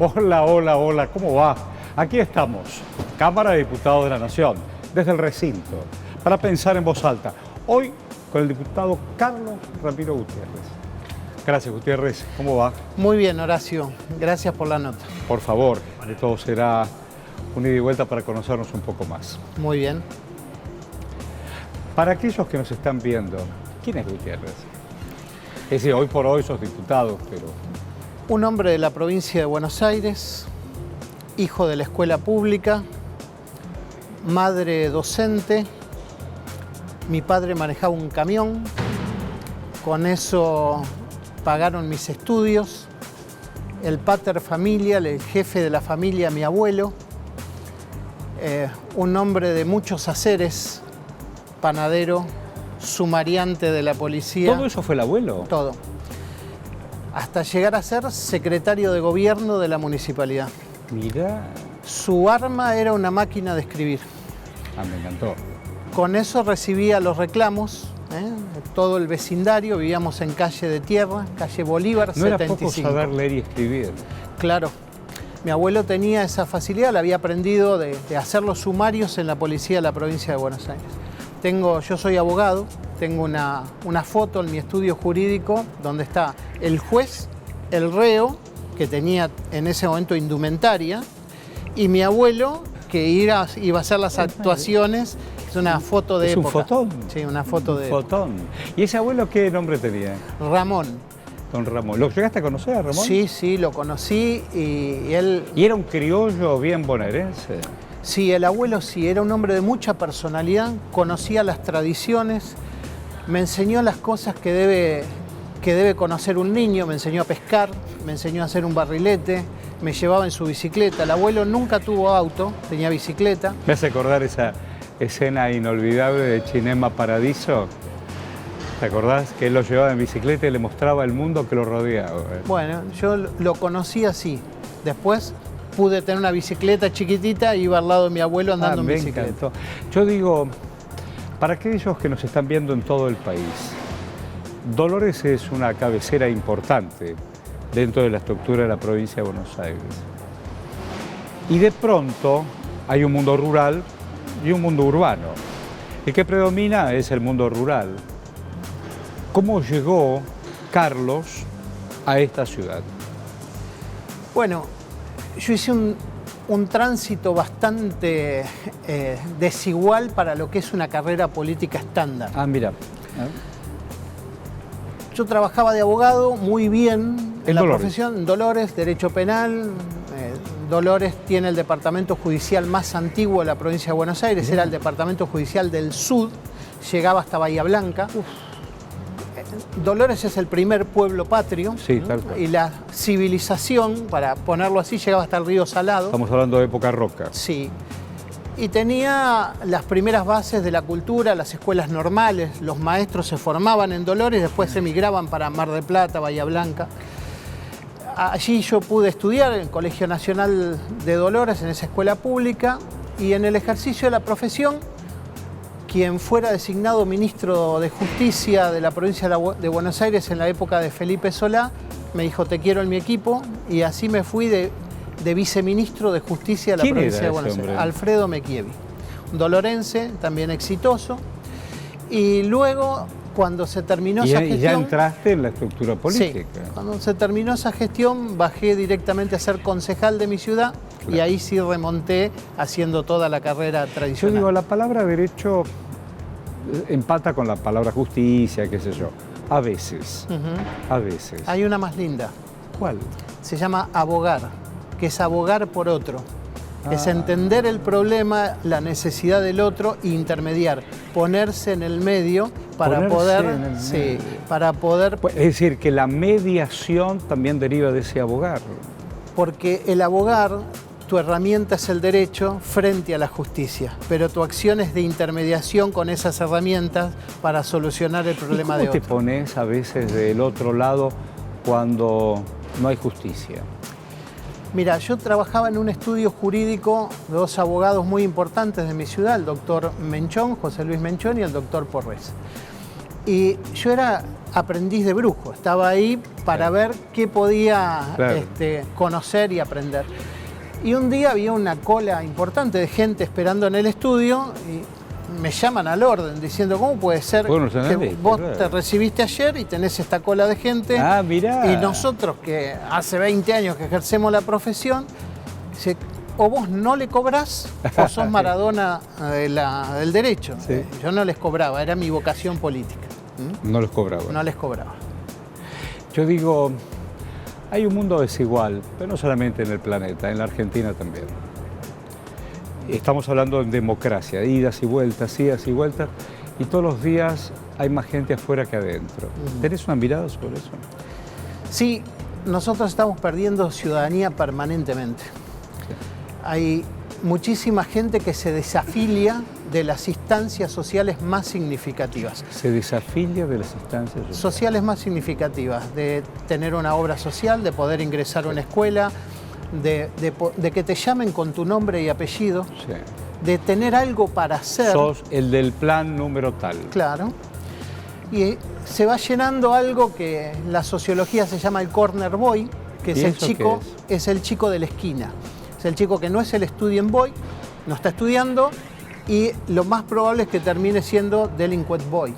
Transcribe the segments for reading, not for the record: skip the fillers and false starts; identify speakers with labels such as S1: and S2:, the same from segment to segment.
S1: Hola, hola, hola, ¿cómo va? Aquí estamos, Cámara de Diputados de la Nación, desde el recinto, para pensar en voz alta. Hoy con el diputado Carlos Ramiro Gutiérrez. Gracias, Gutiérrez, ¿cómo va?
S2: Muy bien, Horacio, gracias por la nota.
S1: Por favor, de todo será un ida y vuelta para conocernos un poco más.
S2: Muy bien.
S1: Para aquellos que nos están viendo, ¿quién es Gutiérrez? Es decir, hoy por hoy sos diputado, pero...
S2: Un hombre de la provincia de Buenos Aires, hijo de la escuela pública, madre docente. Mi padre manejaba un camión, con eso pagaron mis estudios. El pater familia, el jefe de la familia, mi abuelo. Un hombre de muchos haceres, panadero, sumariante de la policía.
S1: ¿Todo eso fue el abuelo?
S2: Todo. Hasta llegar a ser secretario de gobierno de la municipalidad.
S1: Mirá.
S2: Su arma era una máquina de escribir.
S1: Ah, me encantó.
S2: Con eso recibía los reclamos, todo el vecindario, vivíamos en calle de tierra, calle Bolívar,
S1: no
S2: 75.
S1: Era poco saber leer y escribir.
S2: Claro. Mi abuelo tenía esa facilidad, la había aprendido de hacer los sumarios en la policía de la provincia de Buenos Aires. Yo soy abogado, tengo una foto en mi estudio jurídico donde está el juez, el reo, que tenía en ese momento indumentaria, y mi abuelo, que iba a hacer las actuaciones. Es una foto de época.
S1: ¿Es un fotón?
S2: Sí, una foto de
S1: fotón. ¿Y ese abuelo qué nombre tenía?
S2: Ramón.
S1: Don Ramón. ¿Lo llegaste a conocer a Ramón?
S2: Sí, sí, lo conocí y él...
S1: ¿Y era un criollo bien bonaerense?
S2: Sí, el abuelo sí, era un hombre de mucha personalidad, conocía las tradiciones, me enseñó las cosas que debe conocer un niño, me enseñó a pescar, me enseñó a hacer un barrilete, me llevaba en su bicicleta. El abuelo nunca tuvo auto, tenía bicicleta.
S1: Me hace acordar esa escena inolvidable de Cinema Paradiso. ¿Te acordás? Que él lo llevaba en bicicleta y le mostraba el mundo que lo rodeaba.
S2: Bueno, yo lo conocí así. Después pude tener una bicicleta chiquitita y iba al lado de mi abuelo andando en bicicleta.
S1: Me encantó. Yo digo, para aquellos que nos están viendo en todo el país, Dolores es una cabecera importante dentro de la estructura de la provincia de Buenos Aires. Y de pronto hay un mundo rural y un mundo urbano. El que predomina es el mundo rural. ¿Cómo llegó Carlos a esta ciudad?
S2: Bueno, yo hice un tránsito bastante desigual para lo que es una carrera política estándar.
S1: Ah, mira.
S2: Yo trabajaba de abogado muy bien en la
S1: Dolores.
S2: profesión, en Dolores, Derecho Penal. Dolores tiene el departamento judicial más antiguo de la provincia de Buenos Aires, era el departamento judicial del sur, llegaba hasta Bahía Blanca. Dolores es el primer pueblo patrio,
S1: Sí,
S2: ¿no?
S1: tal cual.
S2: Y la civilización, para ponerlo así, llegaba hasta el río Salado.
S1: Estamos hablando de época roca.
S2: Sí. Y tenía las primeras bases de la cultura, las escuelas normales, los maestros se formaban en Dolores, después emigraban para Mar del Plata, Bahía Blanca. Allí yo pude estudiar en el Colegio Nacional de Dolores, en esa escuela pública, y en el ejercicio de la profesión, quien fuera designado ministro de Justicia de la provincia de Buenos Aires en la época de Felipe Solá, me dijo, te quiero en mi equipo, y así me fui de viceministro de Justicia de la provincia de Buenos Aires. Alfredo Mechievi, un dolorense, también exitoso, y luego, cuando se terminó esa gestión...
S1: Y ya entraste en la estructura política.
S2: Sí, cuando se terminó esa gestión, bajé directamente a ser concejal de mi ciudad, claro. Y ahí sí remonté haciendo toda la carrera tradicional.
S1: Yo digo, la palabra derecho empata con la palabra justicia, qué sé yo. A veces, a veces.
S2: Hay una más linda.
S1: ¿Cuál?
S2: Se llama abogar, que es abogar por otro. Es entender el problema, la necesidad del otro e intermediar, ponerse en el medio para poder...
S1: Es decir, que la mediación también deriva de ese abogar.
S2: Porque el abogar, tu herramienta es el derecho frente a la justicia, pero tu acción es de intermediación con esas herramientas para solucionar el problema de otro.
S1: ¿Cómo te pones a veces del otro lado cuando no hay justicia?
S2: Mira, yo trabajaba en un estudio jurídico de dos abogados muy importantes de mi ciudad, el doctor Menchón, José Luis Menchón, y el doctor Porres. Y yo era aprendiz de brujo, estaba ahí para ver qué podía conocer y aprender. Y un día había una cola importante de gente esperando en el estudio y me llaman al orden diciendo, ¿cómo puede ser que vos te recibiste ayer y tenés esta cola de gente?
S1: Ah, mirá.
S2: Y nosotros que hace 20 años que ejercemos la profesión, o vos no le cobrás o sos Maradona del derecho.
S1: Sí.
S2: Yo no les cobraba, era mi vocación política.
S1: No les cobraba.
S2: No les cobraba.
S1: Yo digo, hay un mundo desigual, pero no solamente en el planeta, en la Argentina también. Estamos hablando de democracia, idas y vueltas, y todos los días hay más gente afuera que adentro. ¿Tenés una mirada sobre eso?
S2: Sí, nosotros estamos perdiendo ciudadanía permanentemente. Sí. Hay muchísima gente que se desafilia de las instancias sociales más significativas.
S1: ¿Se desafilia de las instancias
S2: sociales más significativas? De tener una obra social, de poder ingresar a una escuela, de que te llamen con tu nombre y apellido, sí, de tener algo para hacer.
S1: Sos el del plan número tal.
S2: Claro. Y se va llenando algo que en la sociología se llama el corner boy, que es el chico, es el chico de la esquina. Es el chico que no es el student boy, no está estudiando, y lo más probable es que termine siendo delinquent boy,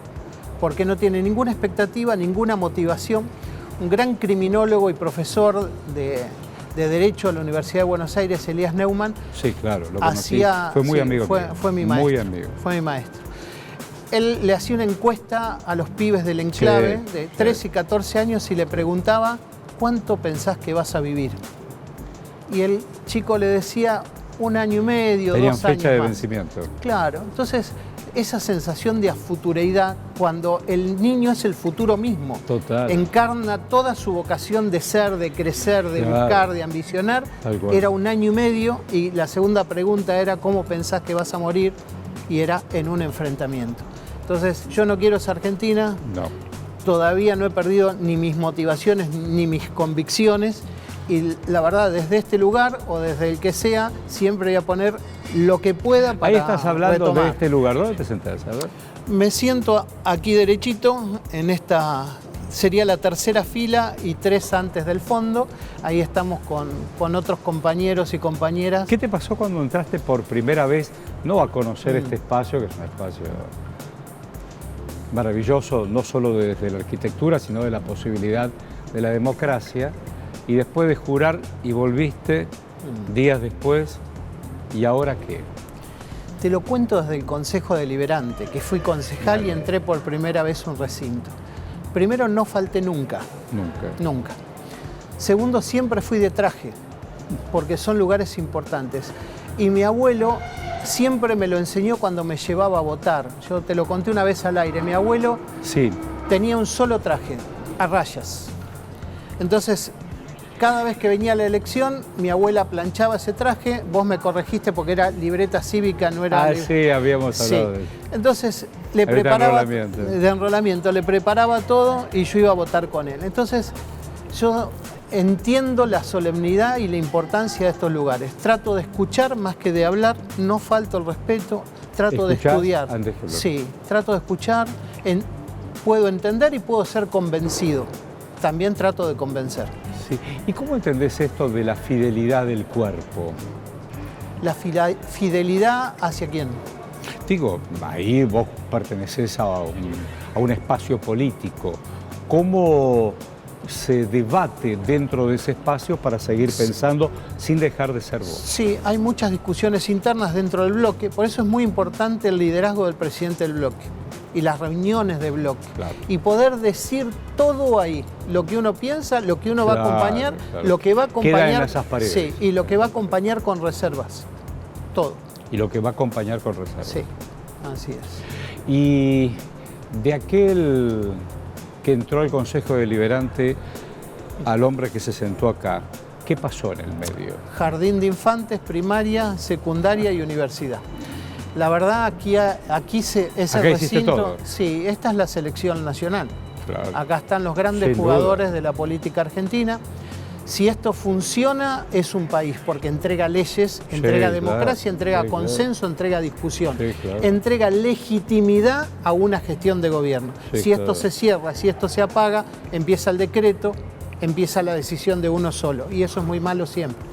S2: porque no tiene ninguna expectativa, ninguna motivación. Un gran criminólogo y profesor de Derecho a la Universidad de Buenos Aires, Elías Neumann,
S1: sí, claro, lo conocí. Fue muy amigo mío.
S2: Fue mi maestro.
S1: Muy amigo.
S2: Fue mi maestro. Él le hacía una encuesta a los pibes del enclave, sí, de 13 y 14 años, y le preguntaba, ¿cuánto pensás que vas a vivir? Y el chico le decía, 1 año y medio, 2 años.
S1: Tenían fecha de
S2: más.
S1: Vencimiento.
S2: Claro, entonces esa sensación de afutureidad, cuando el niño es el futuro mismo, total, encarna toda su vocación de ser, de crecer, de buscar, de ambicionar, era 1 año y medio, y la segunda pregunta era, ¿cómo pensás que vas a morir? Y era en un enfrentamiento. Entonces, yo no quiero ser Argentina, no, todavía no he perdido ni mis motivaciones ni mis convicciones, y la verdad, desde este lugar o desde el que sea, siempre voy a poner lo que pueda para
S1: Ahí estás hablando
S2: retomar.
S1: De este lugar. ¿Dónde te sentás? A ver.
S2: Me siento aquí derechito, en esta, sería la tercera fila y 3 antes del fondo. Ahí estamos con otros compañeros y compañeras.
S1: ¿Qué te pasó cuando entraste por primera vez, no a conocer este espacio, que es un espacio maravilloso, no solo desde la arquitectura, sino de la posibilidad de la democracia, y después de jurar y volviste días después, ¿y ahora qué?
S2: Te lo cuento desde el Consejo Deliberante, que fui concejal y entré por primera vez a un recinto. Primero, no falté nunca.
S1: Nunca.
S2: Nunca. Segundo, siempre fui de traje, porque son lugares importantes. Y mi abuelo siempre me lo enseñó cuando me llevaba a votar. Yo te lo conté una vez al aire. Mi abuelo tenía un solo traje, a rayas. Entonces, cada vez que venía la elección, mi abuela planchaba ese traje, vos me corregiste porque era libreta cívica, no era...
S1: sí, habíamos hablado de eso.
S2: Entonces, le preparaba... De enrolamiento. Le preparaba todo y yo iba a votar con él. Entonces, yo entiendo la solemnidad y la importancia de estos lugares. Trato de escuchar más que de hablar, no falto el respeto, trato de estudiar. Sí, trato de escuchar, puedo entender y puedo ser convencido. También trato de convencer.
S1: Sí. ¿Y cómo entendés esto de la fidelidad del cuerpo?
S2: ¿La fidelidad hacia quién?
S1: Digo, ahí vos pertenecés a un espacio político. ¿Cómo se debate dentro de ese espacio para seguir pensando sin dejar de ser vos? Sí,
S2: hay muchas discusiones internas dentro del bloque, por eso es muy importante el liderazgo del presidente del bloque y las reuniones de bloque, y poder decir todo ahí, lo que uno piensa, lo que uno va a acompañar, lo que va a acompañar,
S1: queda en esas paredes.
S2: Sí, y lo que va a acompañar con reservas, todo.
S1: Y lo que va a acompañar con reservas.
S2: Sí, así es.
S1: Y de aquel que entró al Consejo Deliberante al hombre que se sentó acá, ¿qué pasó en el medio?
S2: Jardín de infantes, primaria, secundaria y universidad. La verdad, aquí ese recinto,
S1: todo.
S2: Sí, esta es la selección nacional.
S1: Claro.
S2: Acá están los grandes jugadores de la política argentina. Si esto funciona, es un país, porque entrega leyes, entrega democracia, entrega consenso, entrega discusión, entrega legitimidad a una gestión de gobierno. Si esto se cierra, si esto se apaga, empieza el decreto, empieza la decisión de uno solo, y eso es muy malo siempre.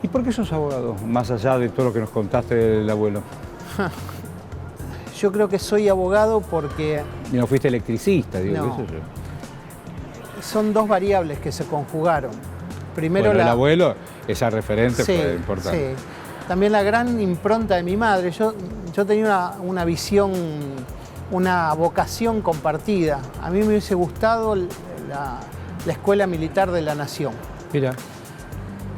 S1: ¿Y por qué sos abogado, más allá de todo lo que nos contaste del abuelo?
S2: Yo creo que soy abogado porque...
S1: Y no fuiste electricista, digo,
S2: no.
S1: ¿Qué sé yo?
S2: Son dos variables que se conjugaron. Primero
S1: bueno, el abuelo, esa referente fue importante.
S2: Sí. También la gran impronta de mi madre. Yo tenía una visión, una vocación compartida. A mí me hubiese gustado la Escuela Militar de la Nación.
S1: Mira.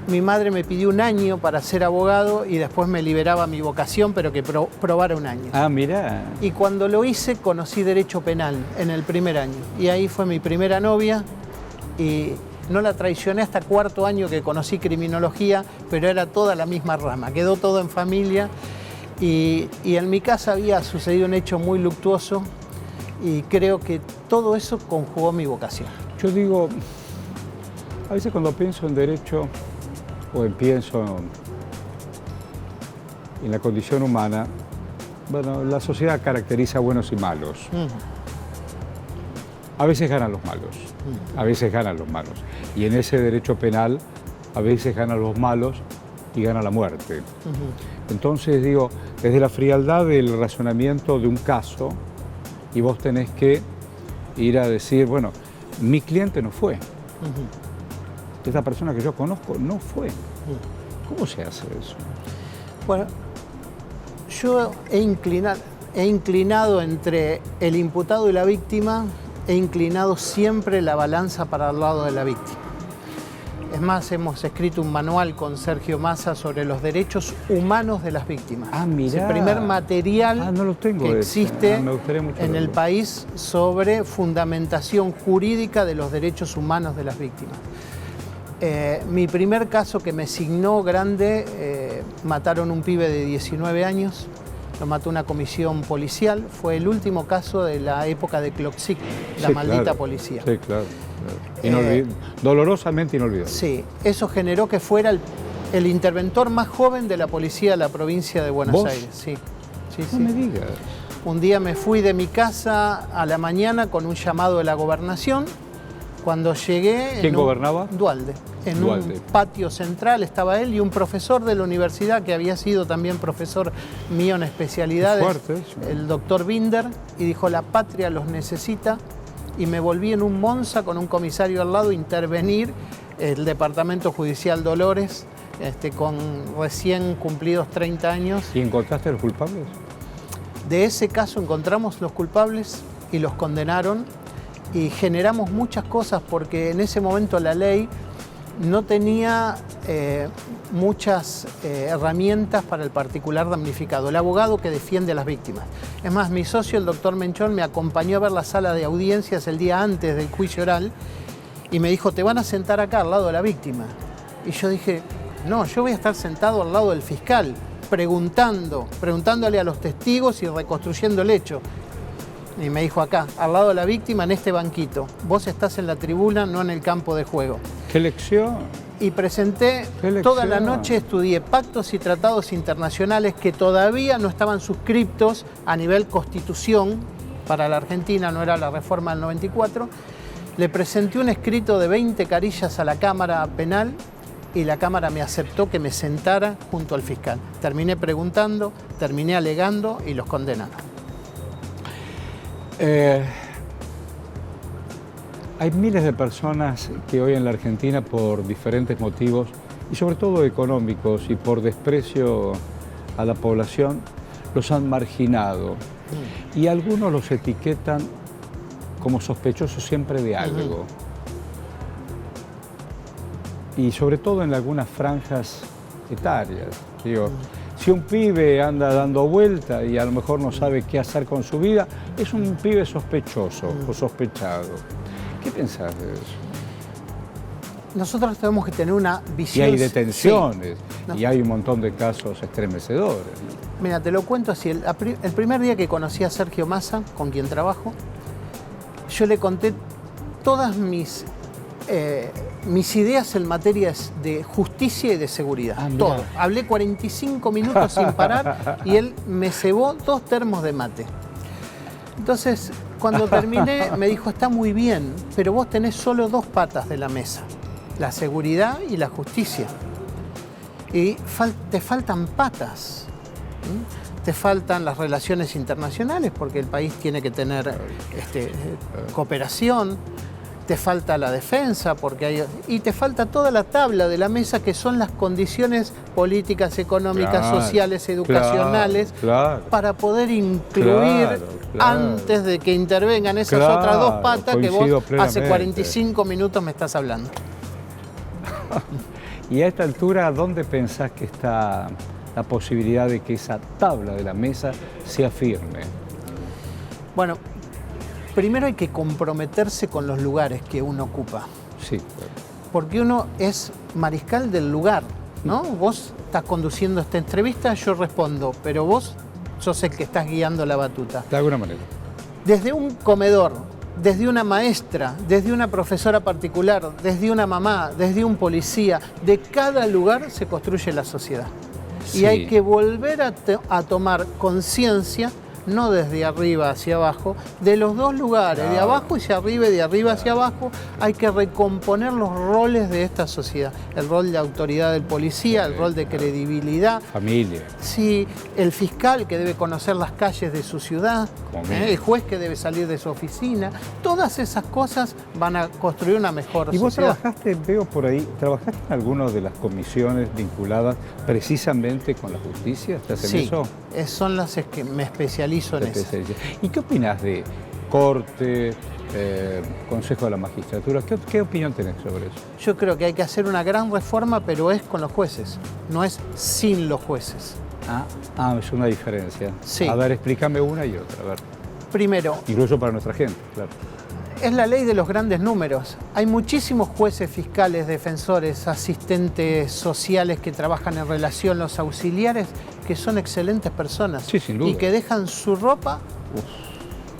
S2: Mi madre me pidió un año para ser abogado y después me liberaba mi vocación, pero que probara un año.
S1: Ah, mira.
S2: Y cuando lo hice, conocí Derecho Penal en el primer año. Y ahí fue mi primera novia y no la traicioné hasta cuarto año que conocí Criminología, pero era toda la misma rama. Quedó todo en familia y en mi casa había sucedido un hecho muy luctuoso y creo que todo eso conjugó mi vocación.
S1: Yo digo, a veces cuando pienso en derecho, o pienso en la condición humana, bueno, la sociedad caracteriza buenos y malos. A veces ganan los malos, a veces ganan los malos. Y en ese derecho penal, a veces ganan los malos y gana la muerte. Entonces, digo, desde la frialdad del razonamiento de un caso, y vos tenés que ir a decir, bueno, mi cliente no fue. Esta persona que yo conozco no fue. ¿Cómo se hace eso?
S2: Bueno, yo he inclinado entre el imputado y la víctima, he inclinado siempre la balanza para el lado de la víctima. Es más, hemos escrito un manual con Sergio Massa sobre los derechos humanos de las víctimas.
S1: Ah, mirá.
S2: Es el primer material
S1: no lo tengo
S2: que existe
S1: me gustaría mucho
S2: en el
S1: verlo.
S2: país sobre fundamentación jurídica de los derechos humanos de las víctimas. Mi primer caso que me signó grande, mataron un pibe de 19 años, lo mató una comisión policial, fue el último caso de la época de Cloxic, la maldita policía.
S1: Sí, claro. Dolorosamente inolvidable.
S2: Sí, eso generó que fuera el interventor más joven de la policía de la provincia de Buenos Aires. Sí,
S1: no me digas.
S2: Un día me fui de mi casa a la mañana con un llamado de la gobernación. Cuando llegué...
S1: ¿Quién gobernaba?
S2: Duhalde. En un patio central estaba él y un profesor de la universidad que había sido también profesor mío en especialidades, el doctor Binder, y dijo, la patria los necesita, y me volví en un Monza con un comisario al lado a intervenir el Departamento Judicial Dolores, con recién cumplidos 30 años.
S1: ¿Y encontraste a los culpables?
S2: De ese caso encontramos los culpables y los condenaron, y generamos muchas cosas porque en ese momento la ley no tenía muchas herramientas para el particular damnificado, el abogado que defiende a las víctimas. Es más, mi socio, el doctor Menchón, me acompañó a ver la sala de audiencias el día antes del juicio oral y me dijo, te van a sentar acá al lado de la víctima. Y yo dije, no, yo voy a estar sentado al lado del fiscal, preguntándole a los testigos y reconstruyendo el hecho. Y me dijo acá, al lado de la víctima, en este banquito. Vos estás en la tribuna, no en el campo de juego.
S1: ¿Qué lección?
S2: Y presenté, toda la noche estudié pactos y tratados internacionales que todavía no estaban suscriptos a nivel constitución para la Argentina, no era la reforma del 94. Le presenté un escrito de 20 carillas a la Cámara Penal y la Cámara me aceptó que me sentara junto al fiscal. Terminé preguntando, terminé alegando y los condenaron.
S1: Hay miles de personas que hoy en la Argentina, por diferentes motivos, y sobre todo económicos y por desprecio a la población, los han marginado. Y algunos los etiquetan como sospechosos siempre de algo. Y sobre todo en algunas franjas etarias. Digo, si un pibe anda dando vuelta y a lo mejor no sabe qué hacer con su vida, es un pibe sospechoso o sospechado. ¿Qué pensás de eso?
S2: Nosotros tenemos que tener una visión...
S1: Y hay detenciones, y hay un montón de casos estremecedores.
S2: Mira, te lo cuento así. El primer día que conocí a Sergio Massa, con quien trabajo, yo le conté todas mis mis ideas en materia de justicia y de seguridad. Todo. Hablé 45 minutos sin parar y él me cebó 2 termos de mate. Entonces, cuando terminé, me dijo, está muy bien, pero vos tenés solo 2 patas de la mesa, la seguridad y la justicia. Y te faltan patas. Te faltan las relaciones internacionales, porque el país tiene que tener cooperación. Te falta la defensa, y te falta toda la tabla de la mesa, que son las condiciones políticas, económicas, sociales, educacionales, para poder incluir antes de que intervengan esas otras 2 patas que vos hace 45 minutos me estás hablando.
S1: Y a esta altura, ¿dónde pensás que está la posibilidad de que esa tabla de la mesa sea firme?
S2: Bueno, primero hay que comprometerse con los lugares que uno ocupa.
S1: Sí.
S2: Porque uno es mariscal del lugar, ¿no? Vos estás conduciendo esta entrevista, yo respondo, pero vos sos el que estás guiando la batuta.
S1: De alguna manera.
S2: Desde un comedor, desde una maestra, desde una profesora particular, desde una mamá, desde un policía, de cada lugar se construye la sociedad. Sí. Y hay que volver a tomar conciencia, no desde arriba hacia abajo, de los 2 lugares, de abajo hacia arriba y de arriba hacia abajo. Hay que recomponer los roles de esta sociedad. El rol de autoridad del policía, el rol de credibilidad.
S1: Familia.
S2: Sí, el fiscal que debe conocer las calles de su ciudad, el juez que debe salir de su oficina. Todas esas cosas van a construir una mejor sociedad.
S1: ¿Y vos trabajaste, veo por ahí, trabajaste en alguna de las comisiones vinculadas precisamente con la justicia? ¿Estás en eso?
S2: Sí, son las que me especializo en eso.
S1: ¿Y qué opinás de Corte, Consejo de la Magistratura? ¿Qué opinión tenés sobre eso?
S2: Yo creo que hay que hacer una gran reforma, pero es con los jueces, no es sin los jueces.
S1: Es una diferencia.
S2: Sí.
S1: A ver, explícame una y otra. A ver.
S2: Primero,
S1: incluso para nuestra gente, claro.
S2: Es la ley de los grandes números. Hay muchísimos jueces, fiscales, defensores, asistentes sociales que trabajan en relación, los auxiliares, que son excelentes personas.
S1: Sí, sin duda.
S2: Y que dejan su ropa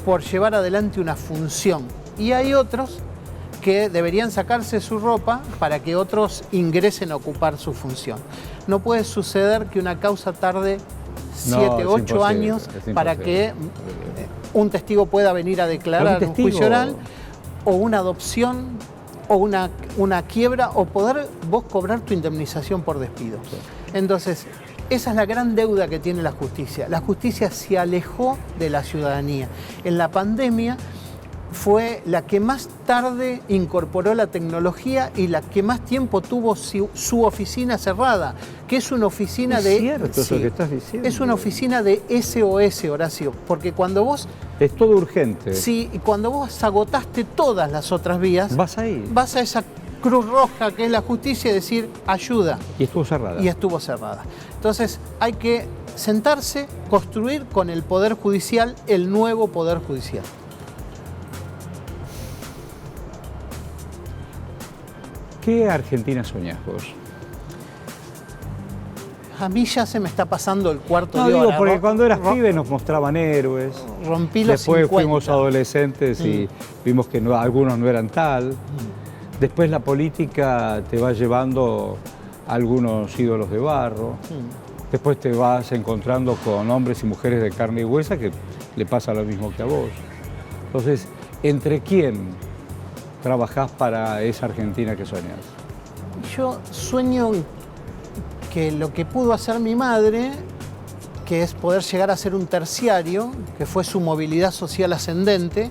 S2: por llevar adelante una función. Y hay otros que deberían sacarse su ropa para que otros ingresen a ocupar su función. No puede suceder que una causa tarde 7, 8 años para que un testigo pueda venir a declarar un juicio oral, o una adopción, o una quiebra, o poder vos cobrar tu indemnización por despido. Sí. Entonces, esa es la gran deuda que tiene la justicia. La justicia se alejó de la ciudadanía. En la pandemia fue la que más tarde incorporó la tecnología y la que más tiempo tuvo su oficina cerrada, que es una oficina
S1: es cierto eso que estás diciendo.
S2: Es una oficina de SOS, Horacio, porque cuando vos...
S1: Es todo urgente.
S2: Sí, y cuando vos agotaste todas las otras vías...
S1: Vas ahí.
S2: Vas a esa Cruz Roja que es la justicia y decir ayuda.
S1: Y estuvo cerrada.
S2: Y estuvo cerrada. Entonces hay que sentarse, construir con el Poder Judicial el nuevo Poder Judicial.
S1: ¿Qué Argentina soñás vos?
S2: A mí ya se me está pasando el cuarto de
S1: hora.
S2: Digo,
S1: porque cuando eras pibe nos mostraban héroes.
S2: Rompí los
S1: Después
S2: 50.
S1: Fuimos adolescentes y vimos que algunos no eran tal. Después la política te va llevando a algunos ídolos de barro. Después te vas encontrando con hombres y mujeres de carne y huesa que le pasa lo mismo que a vos. Entonces, ¿entre quién trabajás para esa Argentina que soñás?
S2: Yo sueño que lo que pudo hacer mi madre, que es poder llegar a ser un terciario, que fue su movilidad social ascendente,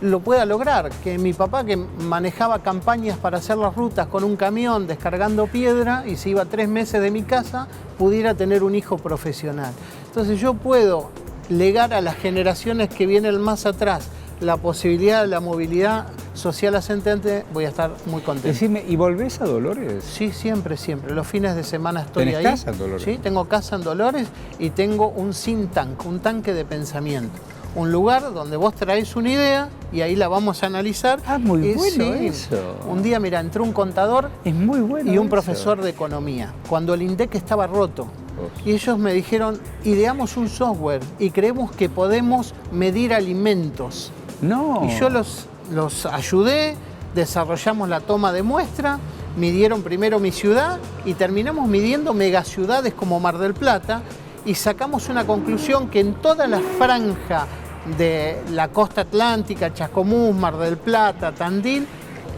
S2: lo pueda lograr. Que mi papá, que manejaba campañas para hacer las rutas con un camión descargando piedra y se iba 3 meses de mi casa, pudiera tener un hijo profesional. Entonces yo puedo legar a las generaciones que vienen más atrás la posibilidad de la movilidad social ascendente, voy a estar muy contento.
S1: Decime, ¿y volvés a Dolores?
S2: Sí, siempre, siempre. Los fines de semana estoy ahí.
S1: ¿Tenés casa en Dolores?
S2: Sí, tengo casa en Dolores y tengo un think tank, un tanque de pensamiento. Un lugar donde vos traés una idea y ahí la vamos a analizar.
S1: Muy bueno eso.
S2: Un día, mira, entró un contador
S1: muy bueno
S2: y un profesor de economía, cuando el INDEC estaba roto. Y ellos me dijeron, ideamos un software y creemos que podemos medir alimentos.
S1: No.
S2: Y yo los ayudé, desarrollamos la toma de muestra, midieron primero mi ciudad y terminamos midiendo megaciudades como Mar del Plata y sacamos una conclusión que en toda la franja de la costa atlántica, Chascomús, Mar del Plata, Tandil,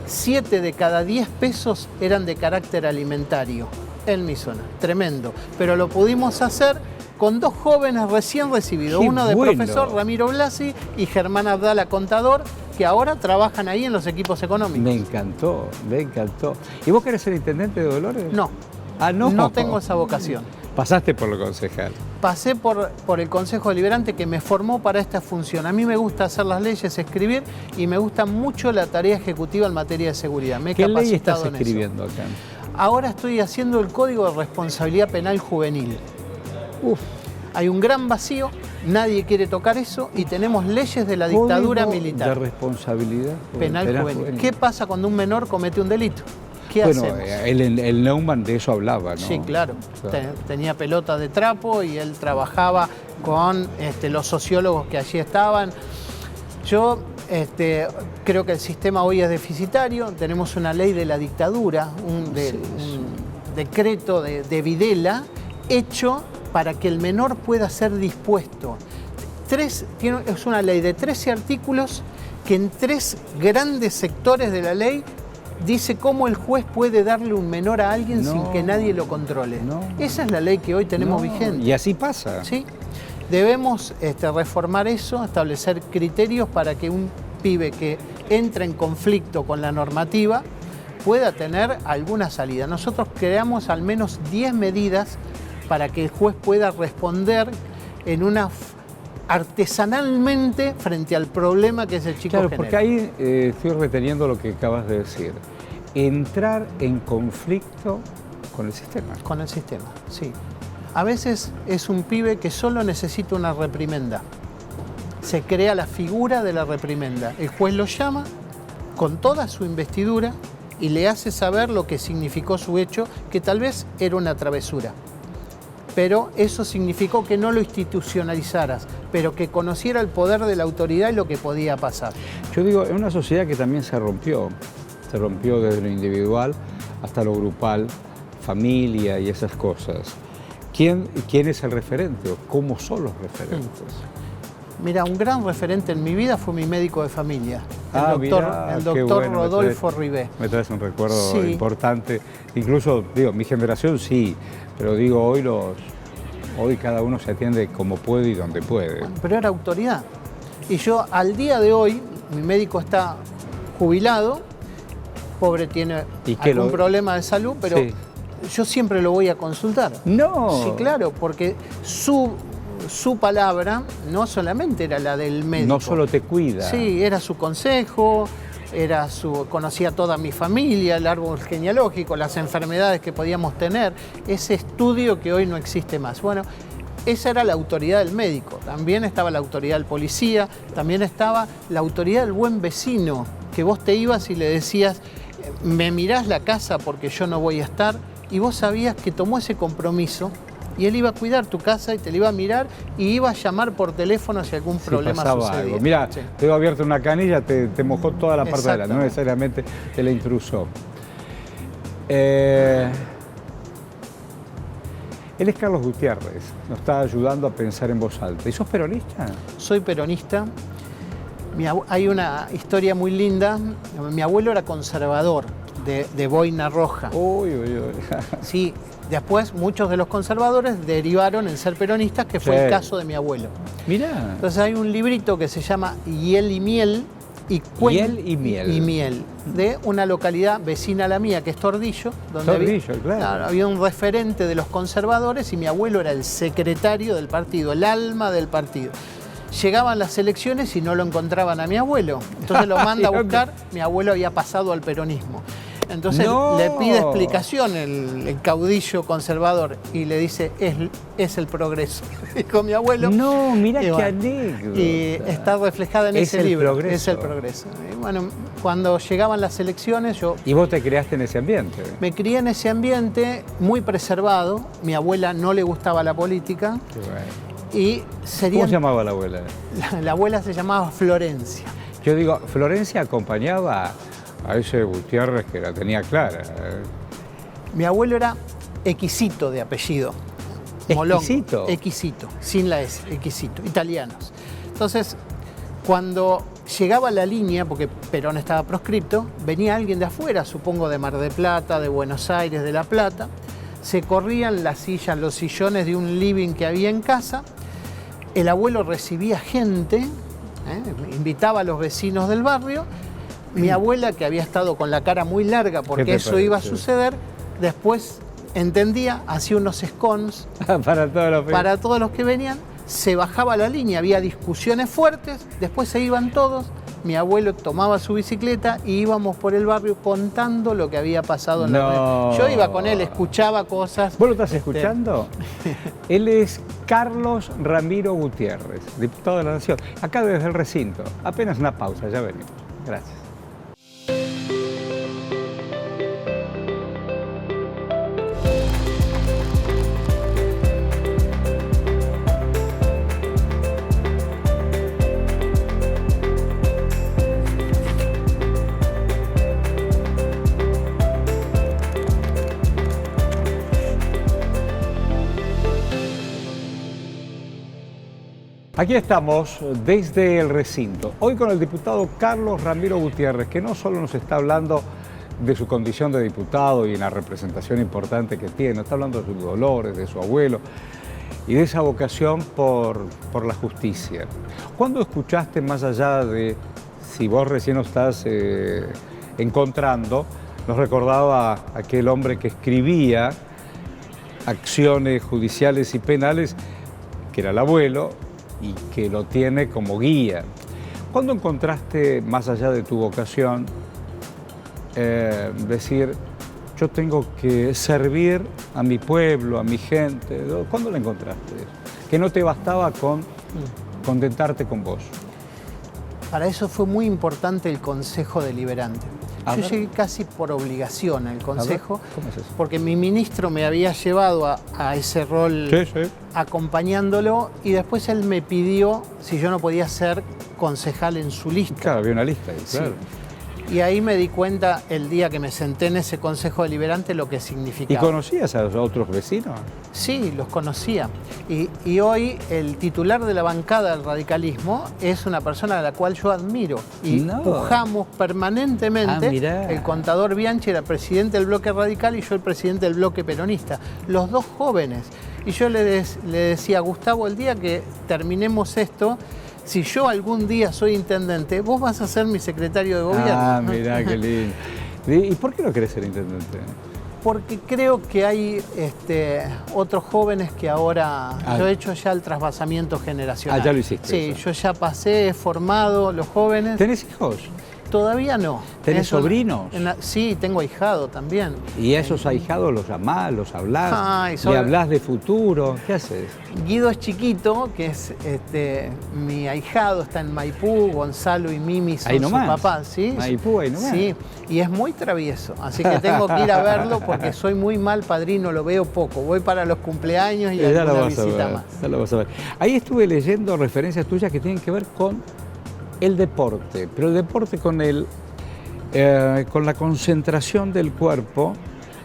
S2: 7 de cada 10 pesos eran de carácter alimentario en mi zona. Tremendo. Pero lo pudimos hacer con 2 jóvenes recién recibidos,
S1: ¡Qué
S2: uno de
S1: bueno!
S2: profesor Ramiro Blasi y Germán Abdala, contador, que ahora trabajan ahí en los equipos económicos.
S1: Me encantó, me encantó. ¿Y vos querés ser intendente de Dolores?
S2: No,
S1: Ah, no.
S2: no tengo esa vocación.
S1: Pasaste por lo concejal.
S2: Pasé por el Consejo Deliberante que me formó para esta función. A mí me gusta hacer las leyes, escribir, y me gusta mucho la tarea ejecutiva en materia de seguridad. Me he
S1: ¿Qué ley
S2: capacitado
S1: estás
S2: en eso.
S1: escribiendo acá?
S2: Ahora estoy haciendo el Código de Responsabilidad Penal Juvenil. Hay un gran vacío, nadie quiere tocar eso y tenemos leyes de la dictadura
S1: Código
S2: militar.
S1: de responsabilidad
S2: Penal juvenil. ¿Qué pasa cuando un menor comete un delito? ¿Qué
S1: Bueno,
S2: hacemos?
S1: el Neumann de eso hablaba, ¿no?
S2: Sí, claro.
S1: Claro.
S2: Tenía pelota de trapo y él trabajaba con los sociólogos que allí estaban. Yo creo que el sistema hoy es deficitario. Tenemos una ley de la dictadura, un decreto de Videla hecho para que el menor pueda ser dispuesto. Es una ley de 13 artículos que en 3 grandes sectores de la ley dice cómo el juez puede darle un menor a alguien sin que nadie lo controle.
S1: No.
S2: Esa es la ley que hoy tenemos vigente.
S1: Y así pasa.
S2: ¿Sí? Debemos reformar eso, establecer criterios para que un pibe que entra en conflicto con la normativa pueda tener alguna salida. Nosotros creamos al menos 10 medidas para que el juez pueda responder artesanalmente frente al problema que ese chico
S1: Claro,
S2: genera.
S1: porque ahí estoy reteniendo lo que acabas de decir. Entrar en conflicto con el sistema.
S2: Con el sistema, sí. A veces es un pibe que solo necesita una reprimenda. Se crea la figura de la reprimenda. El juez lo llama con toda su investidura y le hace saber lo que significó su hecho, que tal vez era una travesura. Pero eso significó que no lo institucionalizaras, pero que conociera el poder de la autoridad y lo que podía pasar.
S1: Yo digo, en una sociedad que también se rompió desde lo individual hasta lo grupal, familia y esas cosas. ¿Quién es el referente o cómo son los referentes?
S2: Mira, un gran referente en mi vida fue mi médico de familia, el
S1: qué
S2: doctor
S1: bueno,
S2: Rodolfo Ribé.
S1: Me traes un recuerdo
S2: Sí.
S1: importante. Incluso, digo, mi generación sí, pero digo, hoy cada uno se atiende como puede y donde puede.
S2: Bueno, pero era autoridad. Y yo al día de hoy, mi médico está jubilado, pobre, tiene algún problema de salud, pero
S1: Sí.
S2: yo siempre lo voy a consultar.
S1: No.
S2: Sí, claro, porque su palabra no solamente era la del médico.
S1: No solo te cuida.
S2: Sí, era su consejo, conocía toda mi familia, el árbol genealógico, las enfermedades que podíamos tener, ese estudio que hoy no existe más. Bueno, esa era la autoridad del médico. También estaba la autoridad del policía, también estaba la autoridad del buen vecino, que vos te ibas y le decías, me mirás la casa porque yo no voy a estar, y vos sabías que tomó ese compromiso y él iba a cuidar tu casa y te la iba a mirar y iba a llamar por teléfono si algún problema
S1: pasaba
S2: sucedía.
S1: algo. Mira,
S2: Sí.
S1: te veo abierto una canilla, te mojó toda la parte de la, no
S2: Exactamente.
S1: necesariamente te la intrusó. Él es Carlos Gutiérrez, nos está ayudando a pensar en voz alta. ¿Y sos peronista?
S2: Soy peronista. Hay una historia muy linda. Mi abuelo era conservador de boina roja.
S1: Uy.
S2: Sí, después muchos de los conservadores derivaron en ser peronistas, que fue
S1: Sí.
S2: el caso de mi abuelo.
S1: Mirá.
S2: Entonces hay un librito que se llama Hiel y Miel.
S1: Hiel y Miel.
S2: Y Miel, de una localidad vecina a la mía, que es Tordillo. Donde
S1: Tordillo, claro.
S2: había un referente de los conservadores y mi abuelo era el secretario del partido, el alma del partido. Llegaban las elecciones y no lo encontraban a mi abuelo. Entonces lo manda a buscar, mi abuelo había pasado al peronismo. Entonces
S1: No.
S2: le pide explicación el caudillo conservador y le dice, es el progreso, dijo mi abuelo.
S1: No, mirá
S2: Y
S1: qué
S2: bueno,
S1: anécdota.
S2: Y está reflejada en
S1: Es
S2: ese
S1: el
S2: libro.
S1: progreso.
S2: Es el progreso. Y bueno, cuando llegaban las elecciones, yo
S1: Y vos te creaste en ese ambiente.
S2: me crié en ese ambiente muy preservado. Mi abuela no le gustaba la política
S1: Qué bueno.
S2: y
S1: ¿Cómo se llamaba la abuela?
S2: la abuela se llamaba Florencia.
S1: Yo digo, Florencia acompañaba a ese Gutiérrez que la tenía clara.
S2: Mi abuelo era Exquisito de apellido.
S1: ¿Exquisito?
S2: Exquisito, sin la S, Exquisito, italianos. Entonces, cuando llegaba la línea, porque Perón estaba proscripto, venía alguien de afuera, supongo de Mar del Plata, de Buenos Aires, de La Plata, se corrían las sillas, los sillones de un living que había en casa, el abuelo recibía gente, invitaba a los vecinos del barrio, mi abuela, que había estado con la cara muy larga porque eso iba a suceder, después entendía, hacía unos scones para todos los que venían, se bajaba la línea, había discusiones fuertes, después se iban todos, mi abuelo tomaba su bicicleta y íbamos por el barrio contando lo que había pasado en la reunión. Yo iba con él, escuchaba cosas.
S1: ¿Vos lo estás escuchando? Él es Carlos Ramiro Gutiérrez, diputado de la Nación, acá desde el recinto. Apenas una pausa, ya venimos. Gracias. Aquí estamos desde el recinto, hoy con el diputado Carlos Ramiro Gutiérrez, que no solo nos está hablando de su condición de diputado y la representación importante que tiene, está hablando de sus dolores, de su abuelo y de esa vocación por la justicia. ¿Cuándo escuchaste, más allá de si vos recién lo estás encontrando, nos recordaba aquel hombre que escribía acciones judiciales y penales, que era el abuelo, y que lo tiene como guía? ¿Cuándo encontraste, más allá de tu vocación, decir, yo tengo que servir a mi pueblo, a mi gente? ¿Cuándo lo encontraste? Que no te bastaba con contentarte con vos.
S2: Para eso fue muy importante el Consejo Deliberante. Yo llegué casi por obligación al Consejo,
S1: ¿cómo es eso?
S2: Porque mi ministro me había llevado a ese rol acompañándolo y después él me pidió si yo no podía ser concejal en su lista.
S1: Claro, había una lista ahí, claro.
S2: Sí. Y ahí me di cuenta el día que me senté en ese Consejo Deliberante lo que significaba.
S1: ¿Y conocías a los otros vecinos?
S2: Sí, los conocía. Y hoy el titular de la bancada del radicalismo es una persona a la cual yo admiro. Y pujamos permanentemente. El contador Bianchi era presidente del bloque radical y yo el presidente del bloque peronista. Los dos jóvenes. Y yo le decía, Gustavo, el día que terminemos esto, si yo algún día soy intendente, vos vas a ser mi secretario de gobierno.
S1: Ah, mirá, qué lindo. ¿Y por qué no querés ser intendente?
S2: Porque creo que hay otros jóvenes que ahora... Yo he hecho ya el trasvasamiento generacional.
S1: Ah, ya lo hiciste.
S2: Sí,
S1: eso.
S2: Yo ya pasé, he formado los jóvenes.
S1: ¿Tenés hijos?
S2: Todavía no.
S1: ¿Tenés sobrinos?
S2: Sí, tengo ahijado también.
S1: ¿Y a esos ahijados los llamás, los hablás? ¿Le hablás de futuro? ¿Qué haces?
S2: Guido es chiquito, que es mi ahijado, está en Maipú, Gonzalo y Mimi son sus papás. ¿Sí?
S1: Maipú, ahí nomás.
S2: Sí, y es muy travieso, así que tengo que ir a verlo porque soy muy mal padrino, lo veo poco. Voy para los cumpleaños y alguna visita más.
S1: Ya lo vas a ver. Ahí estuve leyendo referencias tuyas que tienen que ver con el deporte, pero el deporte con la concentración del cuerpo,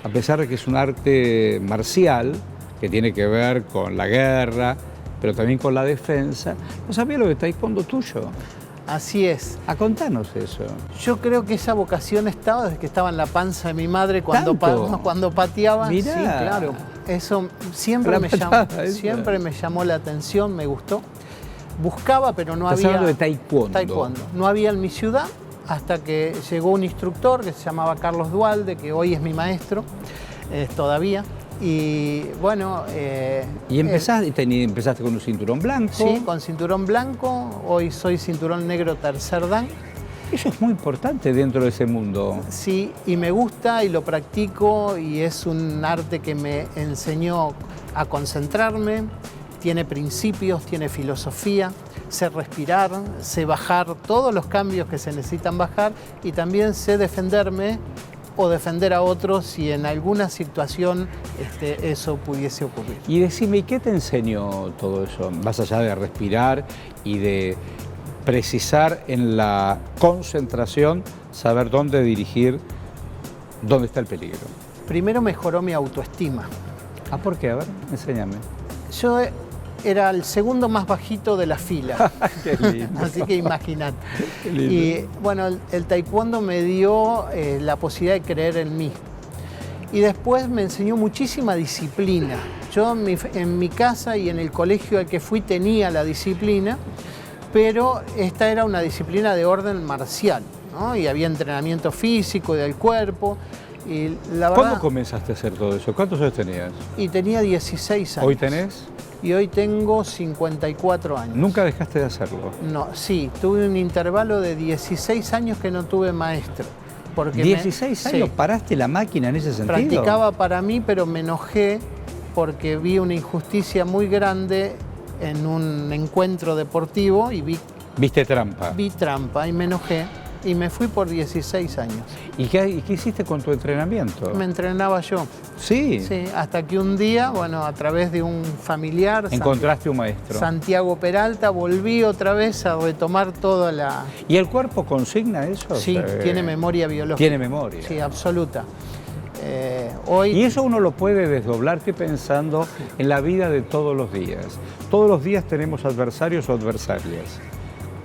S1: a pesar de que es un arte marcial, que tiene que ver con la guerra, pero también con la defensa. ¿No sabías lo de taekwondo tuyo?
S2: Así es.
S1: Contanos eso.
S2: Yo creo que esa vocación estaba desde que estaba en la panza de mi madre cuando pateaba.
S1: Mirá.
S2: Sí, claro. Eso siempre me llamó la atención, me gustó. Buscaba, pero no había...
S1: Estás hablando de taekwondo.
S2: Taekwondo. No había en mi ciudad hasta que llegó un instructor que se llamaba Carlos Dualde, que hoy es mi maestro, todavía. Y bueno...
S1: ¿Y empezaste con un cinturón blanco?
S2: Sí, con cinturón blanco. Hoy soy cinturón negro tercer dan.
S1: Eso es muy importante dentro de ese mundo.
S2: Sí, y me gusta y lo practico y es un arte que me enseñó a concentrarme. Tiene principios, tiene filosofía, sé respirar, sé bajar todos los cambios que se necesitan bajar y también sé defenderme o defender a otros si en alguna situación eso pudiese ocurrir.
S1: Y decime, ¿qué te enseñó todo eso? Más allá de respirar y de precisar en la concentración saber dónde dirigir, dónde está el peligro.
S2: Primero mejoró mi autoestima.
S1: Ah, ¿por qué? A ver, enséñame.
S2: Yo era el segundo más bajito de la fila.
S1: Qué lindo.
S2: Así que imagínate.
S1: Qué lindo.
S2: Y bueno, el taekwondo me dio la posibilidad de creer en mí. Y después me enseñó muchísima disciplina. Yo en mi casa y en el colegio al que fui tenía la disciplina, pero esta era una disciplina de orden marcial, ¿no? Y había entrenamiento físico del cuerpo. Y la verdad,
S1: ¿Cuándo comenzaste a hacer todo eso? ¿Cuántos años tenías?
S2: y tenía 16 años.
S1: ¿Hoy tenés?
S2: Y hoy tengo 54 años.
S1: ¿Nunca dejaste de hacerlo?
S2: No, sí, tuve un intervalo de 16 años que no tuve maestro. Porque
S1: 16 años,
S2: sí,
S1: ¿paraste la máquina en ese sentido?
S2: practicaba para mí, pero me enojé porque vi una injusticia muy grande en un encuentro deportivo y
S1: ¿Viste trampa?
S2: vi trampa y me enojé y me fui por 16 años.
S1: ¿Y qué hiciste con tu entrenamiento?
S2: Me entrenaba yo.
S1: Sí.
S2: Sí, hasta que un día, bueno, a través de un familiar,
S1: Encontraste un maestro.
S2: Santiago Peralta, volví otra vez a retomar toda la...
S1: ¿Y el cuerpo consigna eso?
S2: Sí, tiene memoria biológica.
S1: Tiene memoria.
S2: Sí, absoluta. Hoy...
S1: Y eso uno lo puede desdoblar pensando en la vida de todos los días. Todos los días tenemos adversarios o adversarias.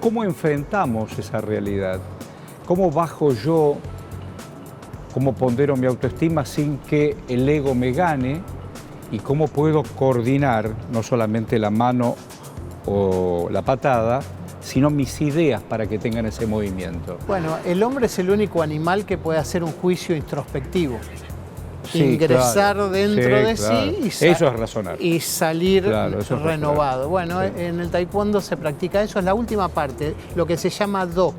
S1: ¿Cómo enfrentamos esa realidad? ¿Cómo bajo yo, cómo pondero mi autoestima sin que el ego me gane? ¿Y cómo puedo coordinar no solamente la mano o la patada, sino mis ideas para que tengan ese movimiento?
S2: Bueno, el hombre es el único animal que puede hacer un juicio introspectivo.
S1: Sí,
S2: ingresar
S1: claro.
S2: dentro
S1: Sí,
S2: de
S1: claro.
S2: sí
S1: Eso es razonar.
S2: y salir
S1: Claro, eso es
S2: renovado. Bueno,
S1: Sí.
S2: en el taekwondo se practica eso, es la última parte, lo que se llama do.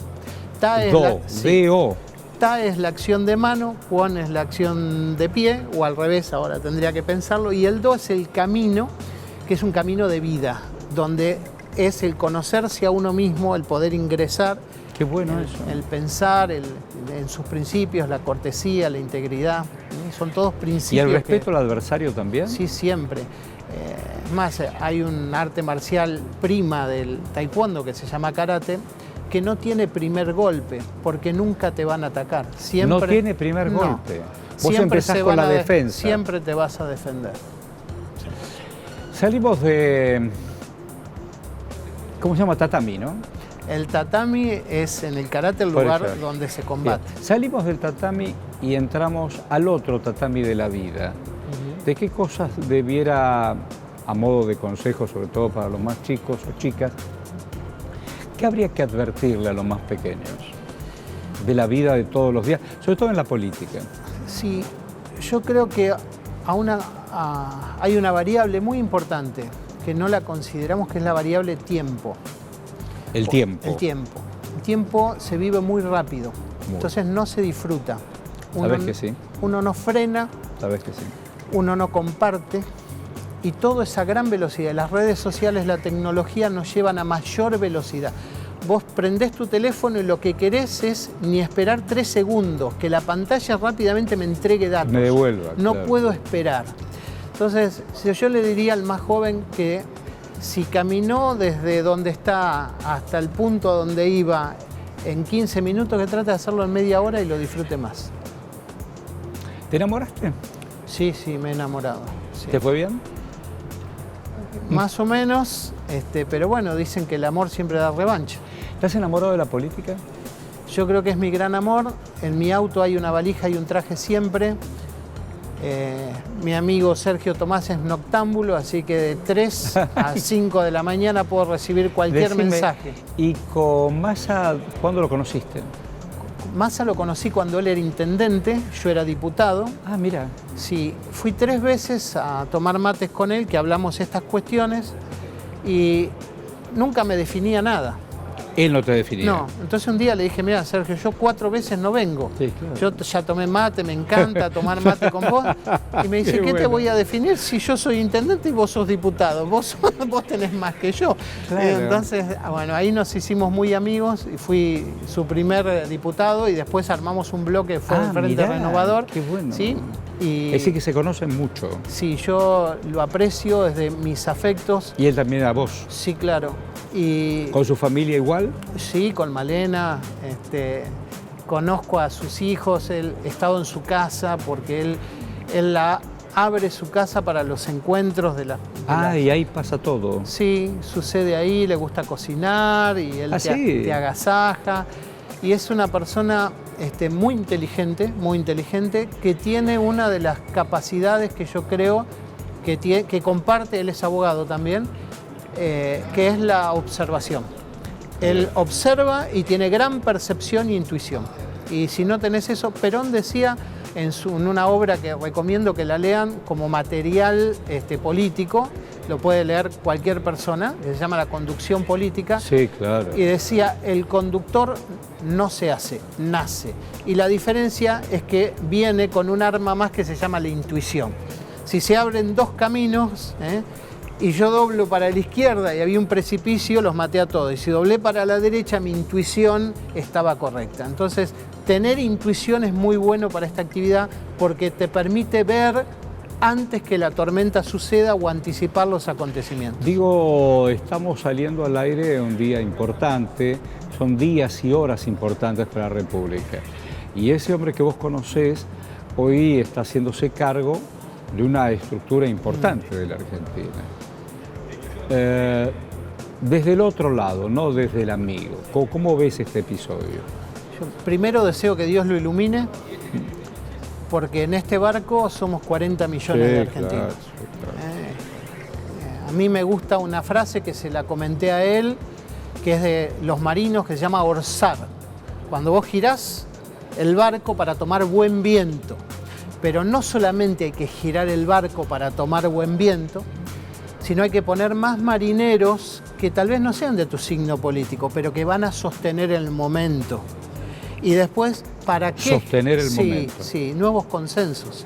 S2: Ta es
S1: Do.
S2: Ta es la acción de mano, Kwon es la acción de pie, o al revés, ahora tendría que pensarlo, y el do es el camino, que es un camino de vida, donde es el conocerse a uno mismo, el poder ingresar,
S1: Qué bueno eso.
S2: el pensar en sus principios, la cortesía, la integridad, son todos principios.
S1: ¿Y el respeto al adversario también?
S2: Sí, siempre. Es más, hay un arte marcial prima del taekwondo que se llama karate, que no tiene primer golpe, porque nunca te van a atacar. Siempre,
S1: no tiene primer
S2: no.
S1: golpe. Vos
S2: Siempre
S1: empezás
S2: se
S1: con
S2: van
S1: la
S2: a
S1: defensa.
S2: Siempre te vas a defender.
S1: Salimos de... ¿Cómo se llama? Tatami, ¿no?
S2: El tatami es en el karate el
S1: Por
S2: lugar
S1: eso.
S2: donde se combate.
S1: Bien. Salimos del tatami y entramos al otro tatami de la vida. ¿De qué cosas debiera, a modo de consejo, sobre todo para los más chicos o chicas, qué habría que advertirle a los más pequeños de la vida de todos los días, sobre todo en la política?
S2: Sí, yo creo que hay una variable muy importante que no la consideramos, que es la variable tiempo.
S1: El tiempo.
S2: El tiempo. El tiempo se vive muy rápido,
S1: Muy.
S2: entonces no se disfruta.
S1: ¿Sabes que sí?
S2: Uno no frena,
S1: Sabes que sí.
S2: uno no comparte y toda esa gran velocidad. Las redes sociales, la tecnología nos llevan a mayor velocidad. Vos prendés tu teléfono y lo que querés es ni esperar 3 segundos, que la pantalla rápidamente me entregue datos.
S1: Me devuelva.
S2: No
S1: claro.
S2: puedo esperar. Entonces, yo le diría al más joven que si caminó desde donde está hasta el punto a donde iba en 15 minutos, que trate de hacerlo en media hora y lo disfrute más.
S1: ¿Te enamoraste?
S2: Sí, me he enamorado. Sí.
S1: ¿Te fue bien?
S2: Más o menos, pero bueno, dicen que el amor siempre da revancha.
S1: ¿Estás enamorado de la política?
S2: Yo creo que es mi gran amor. En mi auto hay una valija y un traje siempre. Mi amigo Sergio Tomás es noctámbulo, así que de 3 a 5 de la mañana puedo recibir cualquier
S1: Decime,
S2: mensaje.
S1: ¿Y con Massa cuándo lo conociste?
S2: Massa lo conocí cuando él era intendente, yo era diputado.
S1: Ah, mira.
S2: Sí, fui 3 veces a tomar mates con él, que hablamos estas cuestiones, y nunca me definía nada.
S1: Él no te definía.
S2: No, entonces un día le dije, mira, Sergio, yo 4 veces no vengo.
S1: Sí, claro.
S2: Yo ya tomé mate, me encanta tomar mate con vos. Y me dice,
S1: Qué
S2: ¿qué te
S1: bueno.
S2: voy a definir si yo soy intendente y vos sos diputado? Vos tenés más que yo.
S1: Claro.
S2: Entonces, bueno, ahí nos hicimos muy amigos y fui su primer diputado y después armamos un bloque, fue el Frente
S1: mirá,
S2: Renovador.
S1: Qué bueno.
S2: ¿Sí? Y
S1: Es decir, que se conocen mucho.
S2: sí, yo lo aprecio desde mis afectos.
S1: Y él también a vos.
S2: Sí, claro. Y
S1: ¿Con su familia igual?
S2: sí, con Malena, conozco a sus hijos, he estado en su casa porque él abre su casa para los encuentros de
S1: y ahí pasa todo.
S2: Sí, sucede ahí, le gusta cocinar y él te agasaja. Y es una persona muy inteligente, que tiene una de las capacidades que yo creo que comparte, él es abogado también, que es la observación. Él observa y tiene gran percepción e intuición. Y si no tenés eso, Perón decía en una obra que recomiendo que la lean como material político, lo puede leer cualquier persona, que se llama La conducción política.
S1: Sí, claro.
S2: Y decía, el conductor no se hace, nace. Y la diferencia es que viene con un arma más que se llama la intuición. Si se abren dos caminos, y yo doblo para la izquierda y había un precipicio, los maté a todos. Y si doblé para la derecha, mi intuición estaba correcta. Entonces, tener intuición es muy bueno para esta actividad porque te permite ver antes que la tormenta suceda o anticipar los acontecimientos.
S1: Digo, estamos saliendo al aire un día importante, son días y horas importantes para la República. Y ese hombre que vos conocés hoy está haciéndose cargo de una estructura importante de la Argentina. Desde el otro lado, no desde el amigo, ¿cómo ves este episodio?
S2: Yo primero deseo que Dios lo ilumine, porque en este barco somos 40 millones de argentinos. Claro. A mí me gusta una frase que se la comenté a él, que es de los marinos, que se llama orzar. Cuando vos girás el barco para tomar buen viento, pero no solamente hay que girar el barco para tomar buen viento, sino hay que poner más marineros que tal vez no sean de tu signo político, pero que van a sostener el momento. Y después, ¿para qué?
S1: Sostener el momento.
S2: Sí, nuevos consensos.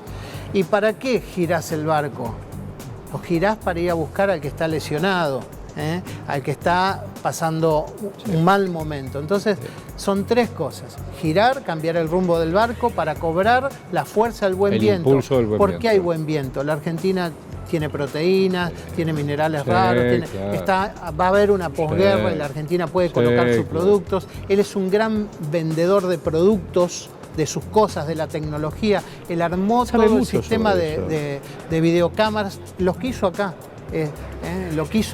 S2: ¿Y para qué girás el barco? Lo girás para ir a buscar al que está lesionado, al que está pasando un mal momento. Entonces, son tres cosas. Girar, cambiar el rumbo del barco para cobrar la fuerza del buen viento.
S1: Impulso del buen
S2: ¿Por
S1: viento.
S2: qué hay buen viento? La Argentina tiene proteínas, tiene minerales raros, va a haber una posguerra y la Argentina puede colocar sus productos. Él es un gran vendedor de productos, de sus cosas, de la tecnología. Él armó todo el sistema de videocámaras, los que hizo acá. Lo que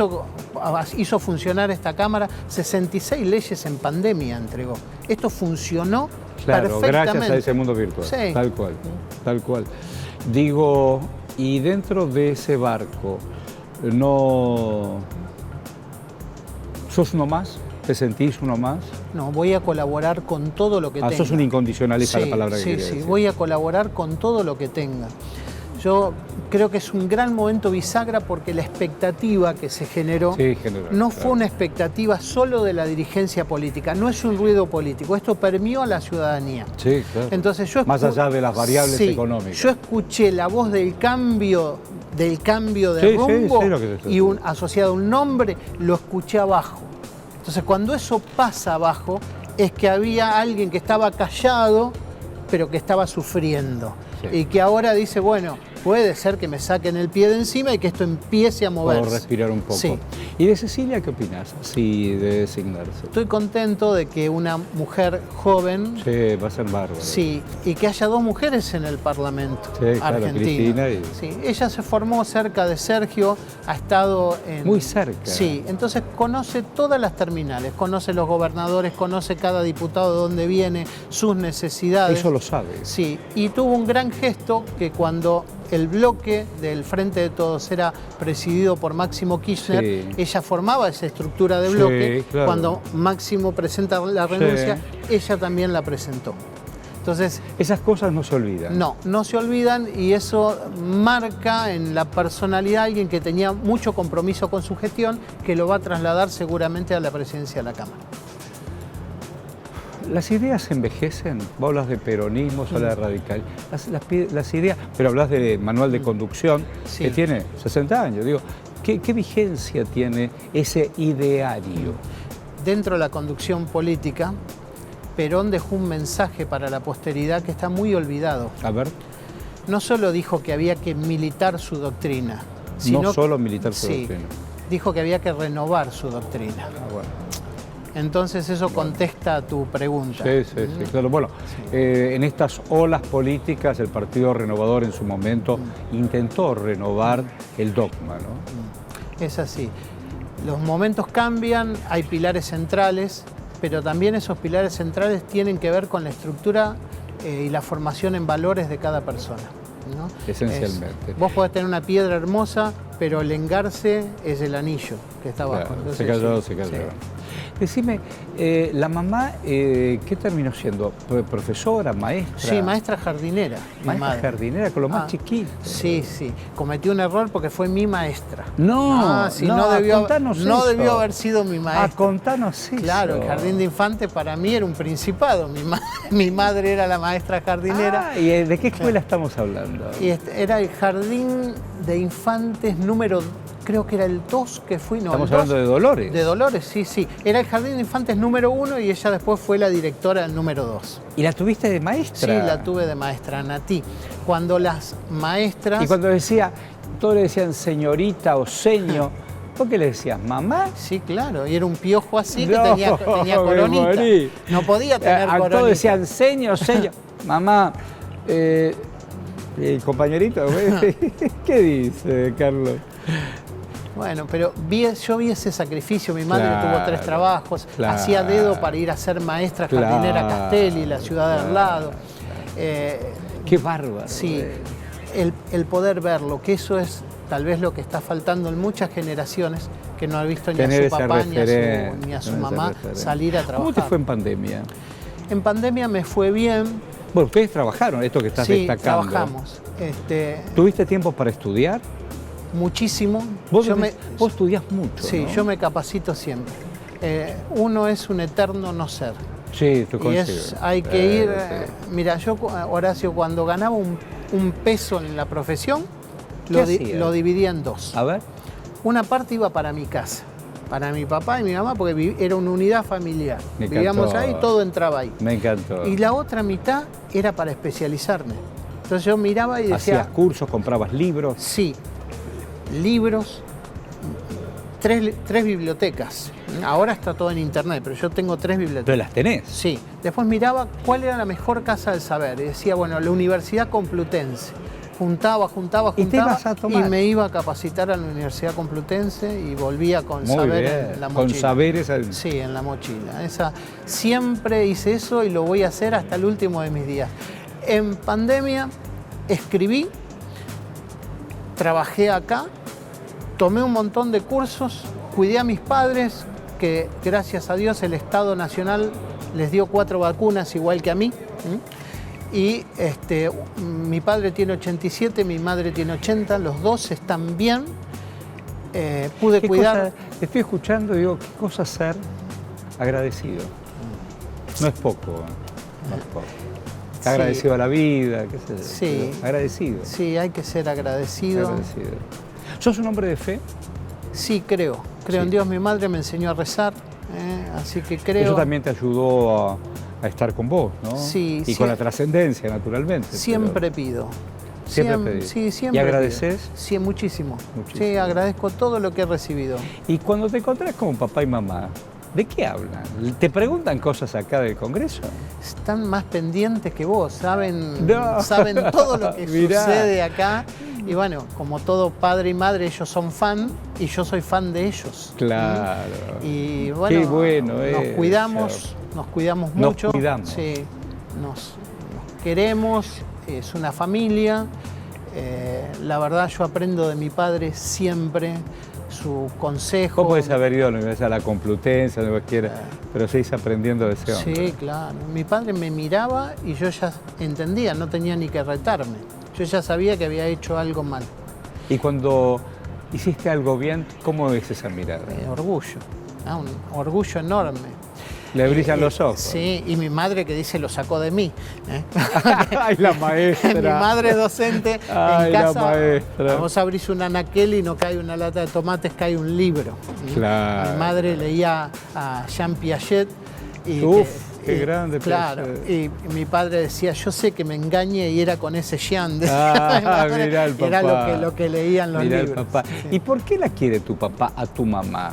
S2: hizo funcionar esta cámara, 66 leyes en pandemia entregó. Esto funcionó perfectamente.
S1: Gracias a ese mundo virtual,
S2: sí.
S1: Tal cual. Digo, y dentro de ese barco, ¿no sos uno más? ¿Te sentís uno más?
S2: No, voy a colaborar con todo lo que tenga.
S1: Sos un incondicionalista, la palabra que quería decir.
S2: Voy a colaborar con todo lo que tenga. Yo creo que es un gran momento bisagra porque la expectativa que se generó no fue una expectativa solo de la dirigencia política, no es un ruido político, esto permeó a la ciudadanía.
S1: Sí, claro.
S2: Entonces
S1: más allá de las variables económicas.
S2: Yo escuché la voz del cambio de rumbo asociado a un nombre, lo escuché abajo. Entonces cuando eso pasa abajo es que había alguien que estaba callado pero que estaba sufriendo y que ahora dice, bueno, puede ser que me saquen el pie de encima y que esto empiece a moverse.
S1: Puedo respirar un poco.
S2: Sí.
S1: ¿Y de Cecilia qué opinás así de designarse?
S2: Estoy contento de que una mujer joven...
S1: Sí, va a ser bárbaro.
S2: Sí, y que haya dos mujeres en el Parlamento argentino.
S1: Cristina
S2: Sí, ella se formó cerca de Sergio, ha estado en...
S1: Muy cerca.
S2: Sí, entonces conoce todas las terminales, conoce los gobernadores, conoce cada diputado de dónde viene, sus necesidades.
S1: Eso lo sabe.
S2: Sí, y tuvo un gran gesto que cuando el bloque del Frente de Todos era presidido por Máximo Kirchner, ella formaba esa estructura de bloque. Claro. Cuando Máximo presenta la renuncia, ella también la presentó. Entonces,
S1: esas cosas no se olvidan.
S2: No se olvidan y eso marca en la personalidad a alguien que tenía mucho compromiso con su gestión, que lo va a trasladar seguramente a la presidencia de la Cámara.
S1: ¿Las ideas envejecen? Vos hablas de peronismo, hablas de radical. Las ideas, pero hablas de manual de conducción, que tiene 60 años. Digo, ¿qué vigencia tiene ese ideario?
S2: Dentro de la conducción política, Perón dejó un mensaje para la posteridad que está muy olvidado.
S1: A ver.
S2: No solo dijo que había que militar su doctrina, sino
S1: no solo militar su doctrina.
S2: Dijo que había que renovar su doctrina.
S1: Bueno.
S2: Entonces eso contesta a tu pregunta.
S1: Sí, claro. Bueno, en estas olas políticas el Partido Renovador en su momento intentó renovar el dogma, ¿no?
S2: Es así. Los momentos cambian, hay pilares centrales, pero también esos pilares centrales tienen que ver con la estructura y la formación en valores de cada persona, ¿no?
S1: Esencialmente.
S2: Vos podés tener una piedra hermosa, pero el engarce es el anillo que está abajo.
S1: Claro,
S2: Entonces,
S1: se cayó. Sí. Decime, la mamá, ¿qué terminó siendo? ¿Profesora, maestra?
S2: Sí, maestra jardinera.
S1: Maestra jardinera, con lo más chiquito.
S2: Sí. Cometí un error porque fue mi maestra.
S1: No,
S2: no debió
S1: eso.
S2: haber sido mi maestra.
S1: Contanos eso.
S2: Claro, el jardín de infantes para mí era un principado. Mi madre era la maestra jardinera.
S1: ¿Y de qué escuela estamos hablando?
S2: Y era el jardín de infantes número, creo que era el 2 que fui. No,
S1: estamos hablando de Dolores.
S2: De Dolores, sí. Era el jardín de infantes número 1 y ella después fue la directora del número 2.
S1: ¿Y la tuviste de maestra?
S2: Sí, la tuve de maestra, Natí. Cuando las maestras...
S1: Y cuando decía, todos le decían señorita o seño, ¿por qué le decías mamá?
S2: Sí, claro, y era un piojo así que tenía coronita. No podía tener coronita.
S1: Todos decían seño. Mamá, el compañerito, ¿qué dice, Carlos?
S2: Bueno, pero yo vi ese sacrificio. Mi madre tuvo 3 trabajos, hacía dedo para ir a ser maestra jardinera a Castelli, la ciudad de al lado.
S1: Qué bárbaro.
S2: Sí, el poder verlo, que eso es tal vez lo que está faltando en muchas generaciones que no ha visto ni a su papá ni a su mamá salir a trabajar.
S1: ¿Cómo te fue en pandemia?
S2: En pandemia me fue bien.
S1: Bueno, ustedes trabajaron, esto que estás destacando.
S2: Sí, trabajamos.
S1: ¿Tuviste tiempo para estudiar?
S2: Muchísimo.
S1: Vos estudiás mucho,
S2: Sí, ¿no? Yo me capacito siempre. Uno es un eterno no ser.
S1: Sí, tú
S2: hay que ir... Mira, yo, Horacio, cuando ganaba un peso en la profesión, lo dividía en 2.
S1: A ver.
S2: Una parte iba para mi casa, para mi papá y mi mamá, porque era una unidad familiar. Vivíamos ahí, todo entraba ahí.
S1: Me encantó.
S2: Y la otra mitad era para especializarme. Entonces yo miraba y decía...
S1: ¿Hacías cursos, comprabas libros?
S2: Sí. Libros, 3 bibliotecas. Ahora está todo en internet, pero yo tengo 3 bibliotecas.
S1: ¿Pero las tenés?
S2: Sí. Después miraba cuál era la mejor casa del saber. Y decía, bueno, la Universidad Complutense. Juntaba y me iba a capacitar a la Universidad Complutense y volvía con saber en la mochila.
S1: Con saberes.
S2: Sí, en la mochila. Siempre hice eso y lo voy a hacer hasta el último de mis días. En pandemia escribí, trabajé acá, tomé un montón de cursos, cuidé a mis padres, que gracias a Dios el Estado Nacional les dio 4 vacunas igual que a mí. Y mi padre tiene 87, mi madre tiene 80, los dos están bien. Pude cuidar...
S1: Te estoy escuchando y digo, ¿qué cosa ser agradecido? No es poco, no es poco. Sí. Agradecido a la vida, qué sé yo.
S2: Sí.
S1: Agradecido.
S2: Sí, hay que ser agradecido.
S1: ¿Sos un hombre de fe?
S2: Sí, creo en Dios. Mi madre me enseñó a rezar, así que creo...
S1: Eso también te ayudó a estar con vos, ¿no?
S2: Sí.
S1: Y con la trascendencia, naturalmente.
S2: Siempre pido.
S1: ¿Siempre pedís?
S2: Sí, siempre.
S1: ¿Y agradeces?
S2: Pido. Sí, muchísimo. Sí, agradezco todo lo que he recibido.
S1: Y cuando te encontrás con papá y mamá, ¿de qué hablan? ¿Te preguntan cosas acá del Congreso?
S2: Están más pendientes que vos, saben todo lo que sucede acá. Y bueno, como todo padre y madre, ellos son fan y yo soy fan de ellos.
S1: Claro.
S2: Y bueno,
S1: qué bueno,
S2: nos cuidamos mucho.
S1: Nos cuidamos.
S2: Sí, nos queremos, es una familia. La verdad, yo aprendo de mi padre siempre. Su consejo.
S1: Vos podés haber ido a la Universidad, a la Complutense, donde vos quieras, pero seguís aprendiendo de ese hombre.
S2: Sí, claro. Mi padre me miraba y yo ya entendía, no tenía ni que retarme. Yo ya sabía que había hecho algo mal.
S1: Y cuando hiciste algo bien, ¿cómo es esa mirada?
S2: Orgullo, un orgullo enorme.
S1: Le brillan los ojos.
S2: Sí, y mi madre que dice, lo sacó de mí.
S1: ¡Ay, la maestra!
S2: Mi madre es docente.
S1: Ay,
S2: en casa,
S1: la maestra.
S2: Vos abrís un anaquel y no cae una lata de tomates, cae un libro.
S1: Claro.
S2: Mi madre leía a Jean Piaget.
S1: Qué grande.
S2: Claro, y mi padre decía, yo sé que me engañe y era con ese Jean.
S1: Mirá el papá.
S2: Era lo que leían los libros.
S1: El papá.
S2: Sí.
S1: ¿Y por qué la quiere tu papá a tu mamá?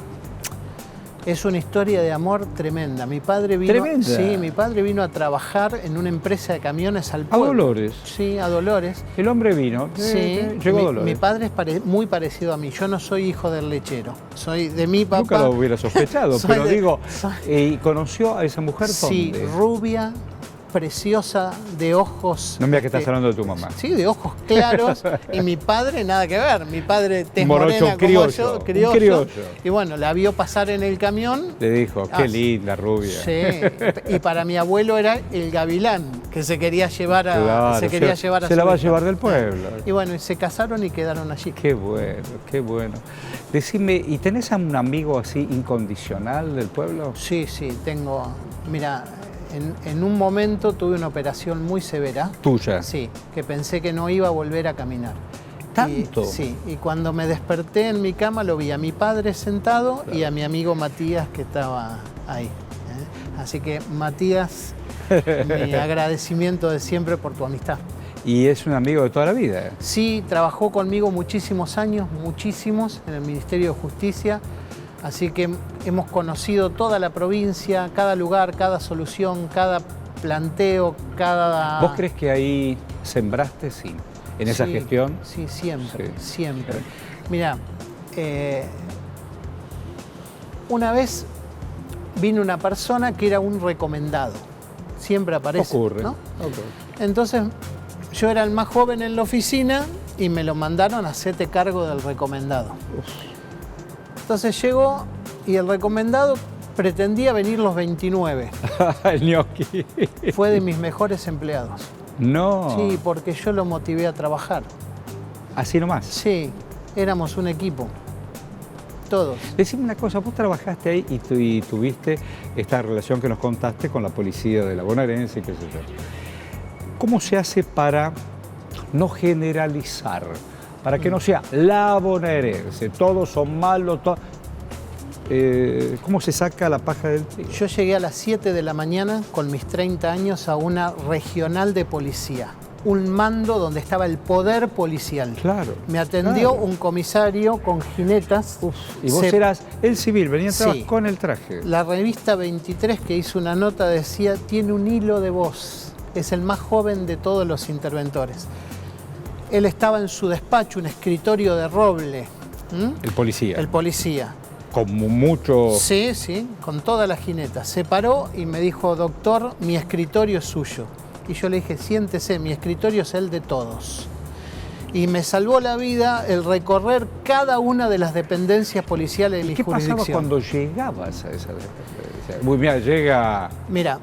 S2: Es una historia de amor tremenda. Mi padre vino,
S1: ¿Tremenda?
S2: Sí, mi padre vino a trabajar en una empresa de camiones al
S1: A
S2: pueblo.
S1: Dolores.
S2: Sí, a Dolores.
S1: El hombre vino.
S2: Sí,
S1: Llegó a Dolores.
S2: mi padre es muy parecido a mí. Yo no soy hijo del lechero. Soy de mi papá.
S1: Nunca lo hubiera sospechado,
S2: Soy
S1: pero
S2: de-
S1: digo,
S2: soy-
S1: ¿y conoció a esa mujer
S2: Sí,
S1: dónde?
S2: rubia, preciosa, de ojos.
S1: No me digas que estás hablando de tu mamá.
S2: Sí, de ojos claros. Y mi padre, nada que ver. Mi padre, tez
S1: Morocho,
S2: morena como
S1: criollo,
S2: yo,
S1: un
S2: criollo.
S1: criollo.
S2: Y bueno, la vio pasar en el camión.
S1: Le dijo, qué
S2: Ah,
S1: linda rubia.
S2: Sí, y para mi abuelo era el gavilán, que se quería llevar a,
S1: Claro,
S2: se quería llevar a
S1: se
S2: su
S1: la va a
S2: hija.
S1: llevar del pueblo.
S2: Y bueno, y se casaron y quedaron allí.
S1: Qué bueno, qué bueno. Decime, ¿y tenés a un amigo así incondicional del pueblo?
S2: Sí, sí, tengo. Mira, en un momento tuve una operación muy severa.
S1: Tuya.
S2: Sí, que pensé que no iba a volver a caminar.
S1: ¿Tanto?
S2: Sí, y cuando me desperté en mi cama lo vi a mi padre sentado y a mi amigo Matías que estaba ahí. Así que Matías, mi agradecimiento de siempre por tu amistad.
S1: Y es un amigo de toda la vida.
S2: Sí, trabajó conmigo muchísimos años, muchísimos, en el Ministerio de Justicia, así que hemos conocido toda la provincia, cada lugar, cada solución, cada planteo, cada...
S1: ¿Vos crees que ahí sembraste, sí, en esa
S2: Sí,
S1: gestión?
S2: Sí, siempre,
S1: Sí.
S2: siempre. Mira, una vez vino una persona que era un recomendado, siempre aparece,
S1: Ocurre.
S2: ¿no?
S1: Ocurre.
S2: Entonces, yo era el más joven en la oficina y me lo mandaron a hacerte cargo del recomendado. Entonces llegó y el recomendado pretendía venir los 29.
S1: El ñoqui.
S2: Fue de mis mejores empleados.
S1: No.
S2: Sí, porque yo lo motivé a trabajar.
S1: Así nomás.
S2: Sí, éramos un equipo. Todos.
S1: Decime una cosa, vos trabajaste ahí y tuviste esta relación que nos contaste con la policía de la bonaerense, qué sé yo. ¿Cómo se hace para no generalizar? Para que no sea la bonaerense, todos son malos, ¿cómo se saca la paja del trigo?
S2: Yo llegué a las 7 de la mañana con mis 30 años a una regional de policía. Un mando donde estaba el poder policial.
S1: Claro.
S2: Me atendió
S1: claro.
S2: un comisario con jinetas.
S1: Y vos
S2: Se-
S1: eras el civil, venías
S2: Sí.
S1: con el traje.
S2: La revista 23 que hizo una nota decía, tiene un hilo de voz. Es el más joven de todos los interventores. Él estaba en su despacho, un escritorio de roble.
S1: El policía.
S2: El policía.
S1: Con mucho...
S2: Sí, sí, con todas las jinetas. Se paró y me dijo, doctor, mi escritorio es suyo. Y yo le dije, siéntese, mi escritorio es el de todos. Y me salvó la vida el recorrer cada una de las dependencias policiales de mi
S1: ¿Qué pasaba
S2: jurisdicción.
S1: cuando llegabas a esa dependencia? Uy, mira,
S2: Mira,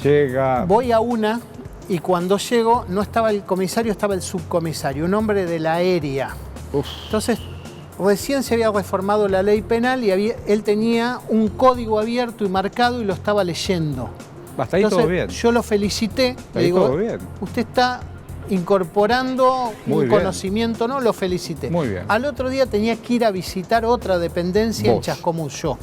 S1: llega...
S2: voy a una y cuando llego no estaba el comisario, estaba el subcomisario, un hombre de la aérea.
S1: Uf.
S2: Entonces, recién se había reformado la ley penal y él tenía un código abierto y marcado y lo estaba leyendo.
S1: Hasta ahí
S2: Entonces,
S1: todo bien.
S2: yo lo felicité, le
S1: Ahí
S2: digo,
S1: todo bien.
S2: usted está incorporando
S1: Muy
S2: un
S1: bien.
S2: conocimiento, ¿no? Lo felicité.
S1: Muy bien.
S2: Al otro día tenía que ir a visitar otra dependencia en
S1: Vos.
S2: Chascomús, yo.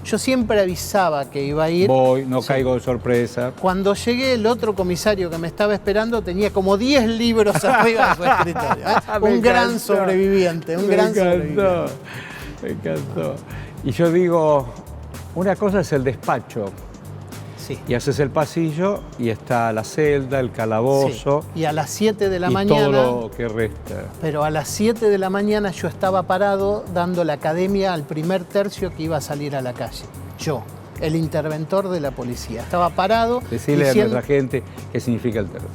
S2: Yo siempre avisaba que iba a ir.
S1: Voy, no
S2: Sí.
S1: caigo de sorpresa.
S2: Cuando llegué, el otro comisario que me estaba esperando tenía como 10 libros arriba de su escritorio. ¿Eh?
S1: Me
S2: Un gran
S1: encantó.
S2: sobreviviente, un gran sobreviviente.
S1: Me encantó. Y yo digo, una cosa es el despacho,
S2: Sí.
S1: y haces el pasillo y está la celda, el calabozo,
S2: Sí. Y a las 7 de la
S1: y
S2: mañana,
S1: todo lo que resta.
S2: pero a las 7 de la mañana yo estaba parado dando la academia al primer tercio que iba a salir a la calle. Yo, el interventor de la policía. Estaba parado
S1: Decirle
S2: diciendo,
S1: a nuestra gente qué significa el tercio.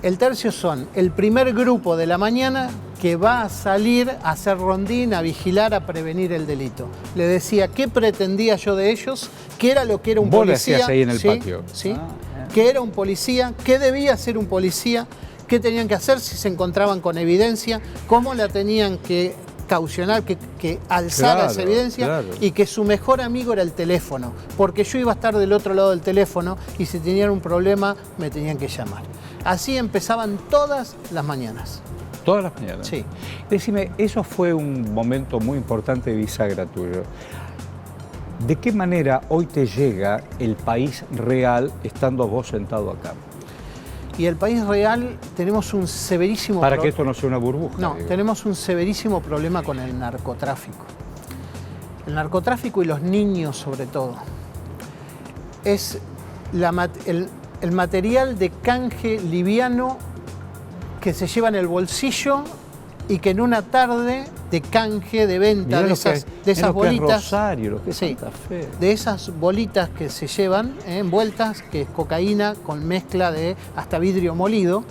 S2: el tercio son el primer grupo de la mañana que va a salir a hacer rondín, a vigilar, a prevenir el delito. Le decía qué pretendía yo de ellos, qué era lo que era un
S1: Vos le
S2: policía.
S1: hacías ahí en el
S2: Sí,
S1: patio.
S2: Sí.
S1: Ah,
S2: ¿Qué era un policía? ¿Qué debía ser un policía? ¿Qué tenían que hacer si se encontraban con evidencia? ¿Cómo la tenían que caucionar, que alzar
S1: Claro,
S2: esa evidencia?
S1: claro.
S2: Y que su mejor amigo era el teléfono, porque yo iba a estar del otro lado del teléfono y si tenían un problema me tenían que llamar. Así empezaban todas las mañanas.
S1: Todas las mañanas.
S2: Sí.
S1: Decime, eso fue un momento muy importante de bisagra tuyo. ¿De qué manera hoy te llega el país real estando vos sentado acá?
S2: Y el país real tenemos un severísimo
S1: Para que esto no sea una burbuja.
S2: No,
S1: digo.
S2: tenemos un severísimo problema con el narcotráfico. el narcotráfico y los niños sobre todo, es el material de canje liviano que se lleva en el bolsillo y que en una tarde de canje, de venta de esas bolitas,
S1: Rosario, lo que es
S2: sí,
S1: Santa Fe.
S2: de esas bolitas que se llevan envueltas, que es cocaína con mezcla de hasta vidrio molido,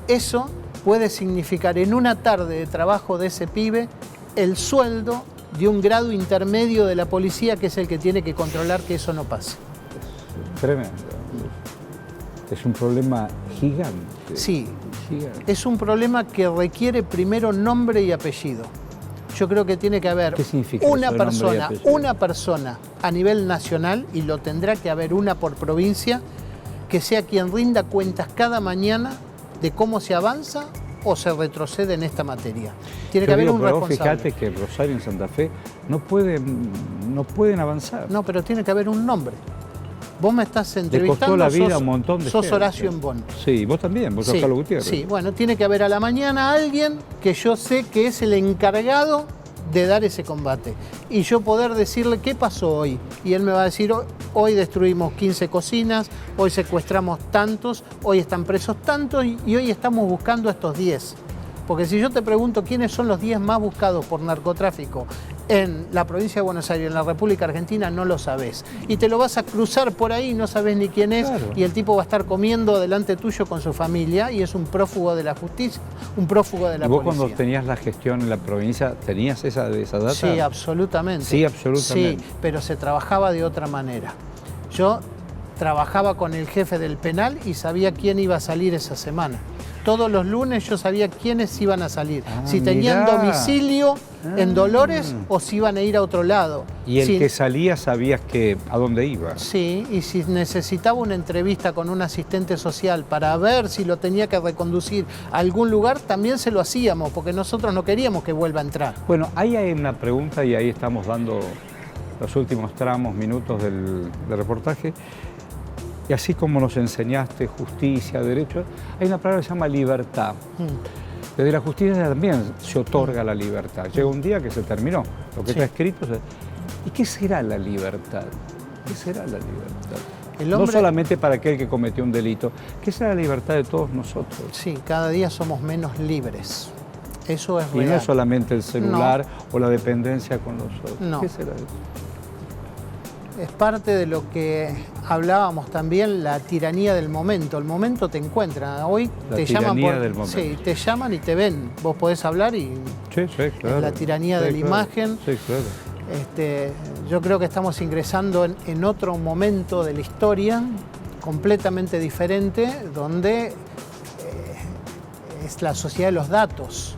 S2: eso puede significar en una tarde de trabajo de ese pibe el sueldo de un grado intermedio de la policía, que es el que tiene que controlar que eso no pase.
S1: Tremendo. Es un problema gigante.
S2: Sí,
S1: gigante.
S2: es un problema que requiere primero nombre y apellido. Yo creo que tiene que haber
S1: ¿Qué significa
S2: una
S1: eso de nombre y apellido?
S2: persona a nivel nacional, y lo tendrá que haber una por provincia, que sea quien rinda cuentas cada mañana de cómo se avanza o se retrocede en esta materia. Tiene que haber un responsable.
S1: Fíjate que Rosario y Santa Fe no pueden avanzar.
S2: No, pero tiene que haber un nombre. Vos me estás
S1: Le
S2: entrevistando,
S1: costó la vida a un montón de
S2: sos
S1: gente.
S2: Horacio Embón.
S1: Sí, vos también, vos sos
S2: Sí,
S1: Carlos Gutiérrez.
S2: sí, bueno, tiene que haber a la mañana alguien que yo sé que es el encargado de dar ese combate. Y yo poder decirle qué pasó hoy. Y él me va a decir, hoy destruimos 15 cocinas, hoy secuestramos tantos, hoy están presos tantos y hoy estamos buscando a estos 10. Porque si yo te pregunto quiénes son los 10 más buscados por narcotráfico en la provincia de Buenos Aires, en la República Argentina, no lo sabés. Y te lo vas a cruzar por ahí, no sabés ni quién es,
S1: Claro.
S2: y el tipo va a estar comiendo delante tuyo con su familia y es un prófugo de la justicia, un prófugo de la
S1: ¿Y vos
S2: policía.
S1: cuando tenías la gestión en la provincia, tenías esa data?
S2: Sí, absolutamente.
S1: Sí, absolutamente.
S2: Sí, pero se trabajaba de otra manera. Yo trabajaba con el jefe del penal y sabía quién iba a salir esa semana. Todos los lunes yo sabía quiénes iban a salir. Si tenían
S1: mirá.
S2: domicilio en Dolores o si iban a ir a otro lado.
S1: Y el
S2: Si-
S1: que salía sabías a dónde iba.
S2: Sí, y si necesitaba una entrevista con un asistente social para ver si lo tenía que reconducir a algún lugar, también se lo hacíamos, porque nosotros no queríamos que vuelva a entrar.
S1: Bueno, ahí hay una pregunta y ahí estamos dando los últimos minutos del reportaje. Y así como nos enseñaste justicia, derecho, hay una palabra que se llama libertad. Desde la justicia también se otorga la libertad. Llega un día que se terminó, lo que
S2: Sí.
S1: está escrito. ¿Y qué será la libertad? ¿Qué será la libertad?
S2: El
S1: No
S2: hombre-
S1: solamente para aquel que cometió un delito. ¿Qué será la libertad de todos nosotros?
S2: Sí, cada día somos menos libres. Eso es
S1: Y
S2: real.
S1: no solamente el celular o la dependencia con los otros.
S2: No.
S1: ¿Qué será eso?
S2: Es parte de lo que hablábamos también, la tiranía del momento. El momento te encuentra. Hoy
S1: La
S2: te llaman
S1: tiranía del momento.
S2: Sí, te llaman y te ven. Vos podés hablar y
S1: Sí, claro.
S2: la tiranía
S1: Sí,
S2: de la
S1: claro.
S2: imagen.
S1: Sí, claro.
S2: Yo creo que estamos ingresando en otro momento de la historia completamente diferente, donde es la sociedad de los datos.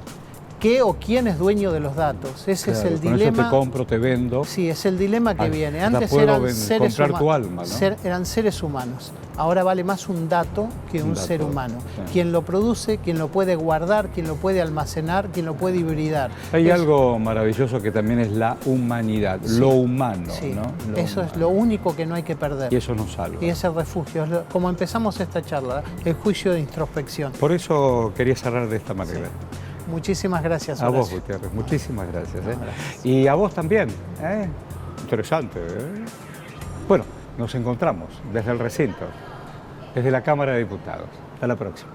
S2: ¿Qué o quién es dueño de los datos? Ese es
S1: Claro,
S2: el
S1: con
S2: dilema.
S1: eso te compro, te vendo.
S2: Sí, es el dilema que viene.
S1: hasta
S2: Antes
S1: puedo
S2: eran seres
S1: comprar tu
S2: humanos.
S1: alma, ¿no?
S2: Eran seres humanos. Ahora vale más un dato que un
S1: dato,
S2: ser humano.
S1: sí.
S2: Quien lo produce, quien lo puede guardar, quien lo puede almacenar, quien lo puede hibridar.
S1: Hay algo maravilloso que también es la humanidad,
S2: Sí.
S1: lo humano,
S2: Sí,
S1: ¿no? Lo
S2: eso es
S1: humano.
S2: lo único que no hay que perder.
S1: Y eso nos salva.
S2: Y ese refugio, como empezamos esta charla, el juicio de introspección.
S1: Por eso quería cerrar de esta manera.
S2: Muchísimas gracias,
S1: A vos,
S2: Horacio.
S1: Gutiérrez, muchísimas gracias.
S2: No, gracias.
S1: Y a vos también. Interesante. Bueno, nos encontramos desde el recinto, desde la Cámara de Diputados. Hasta la próxima.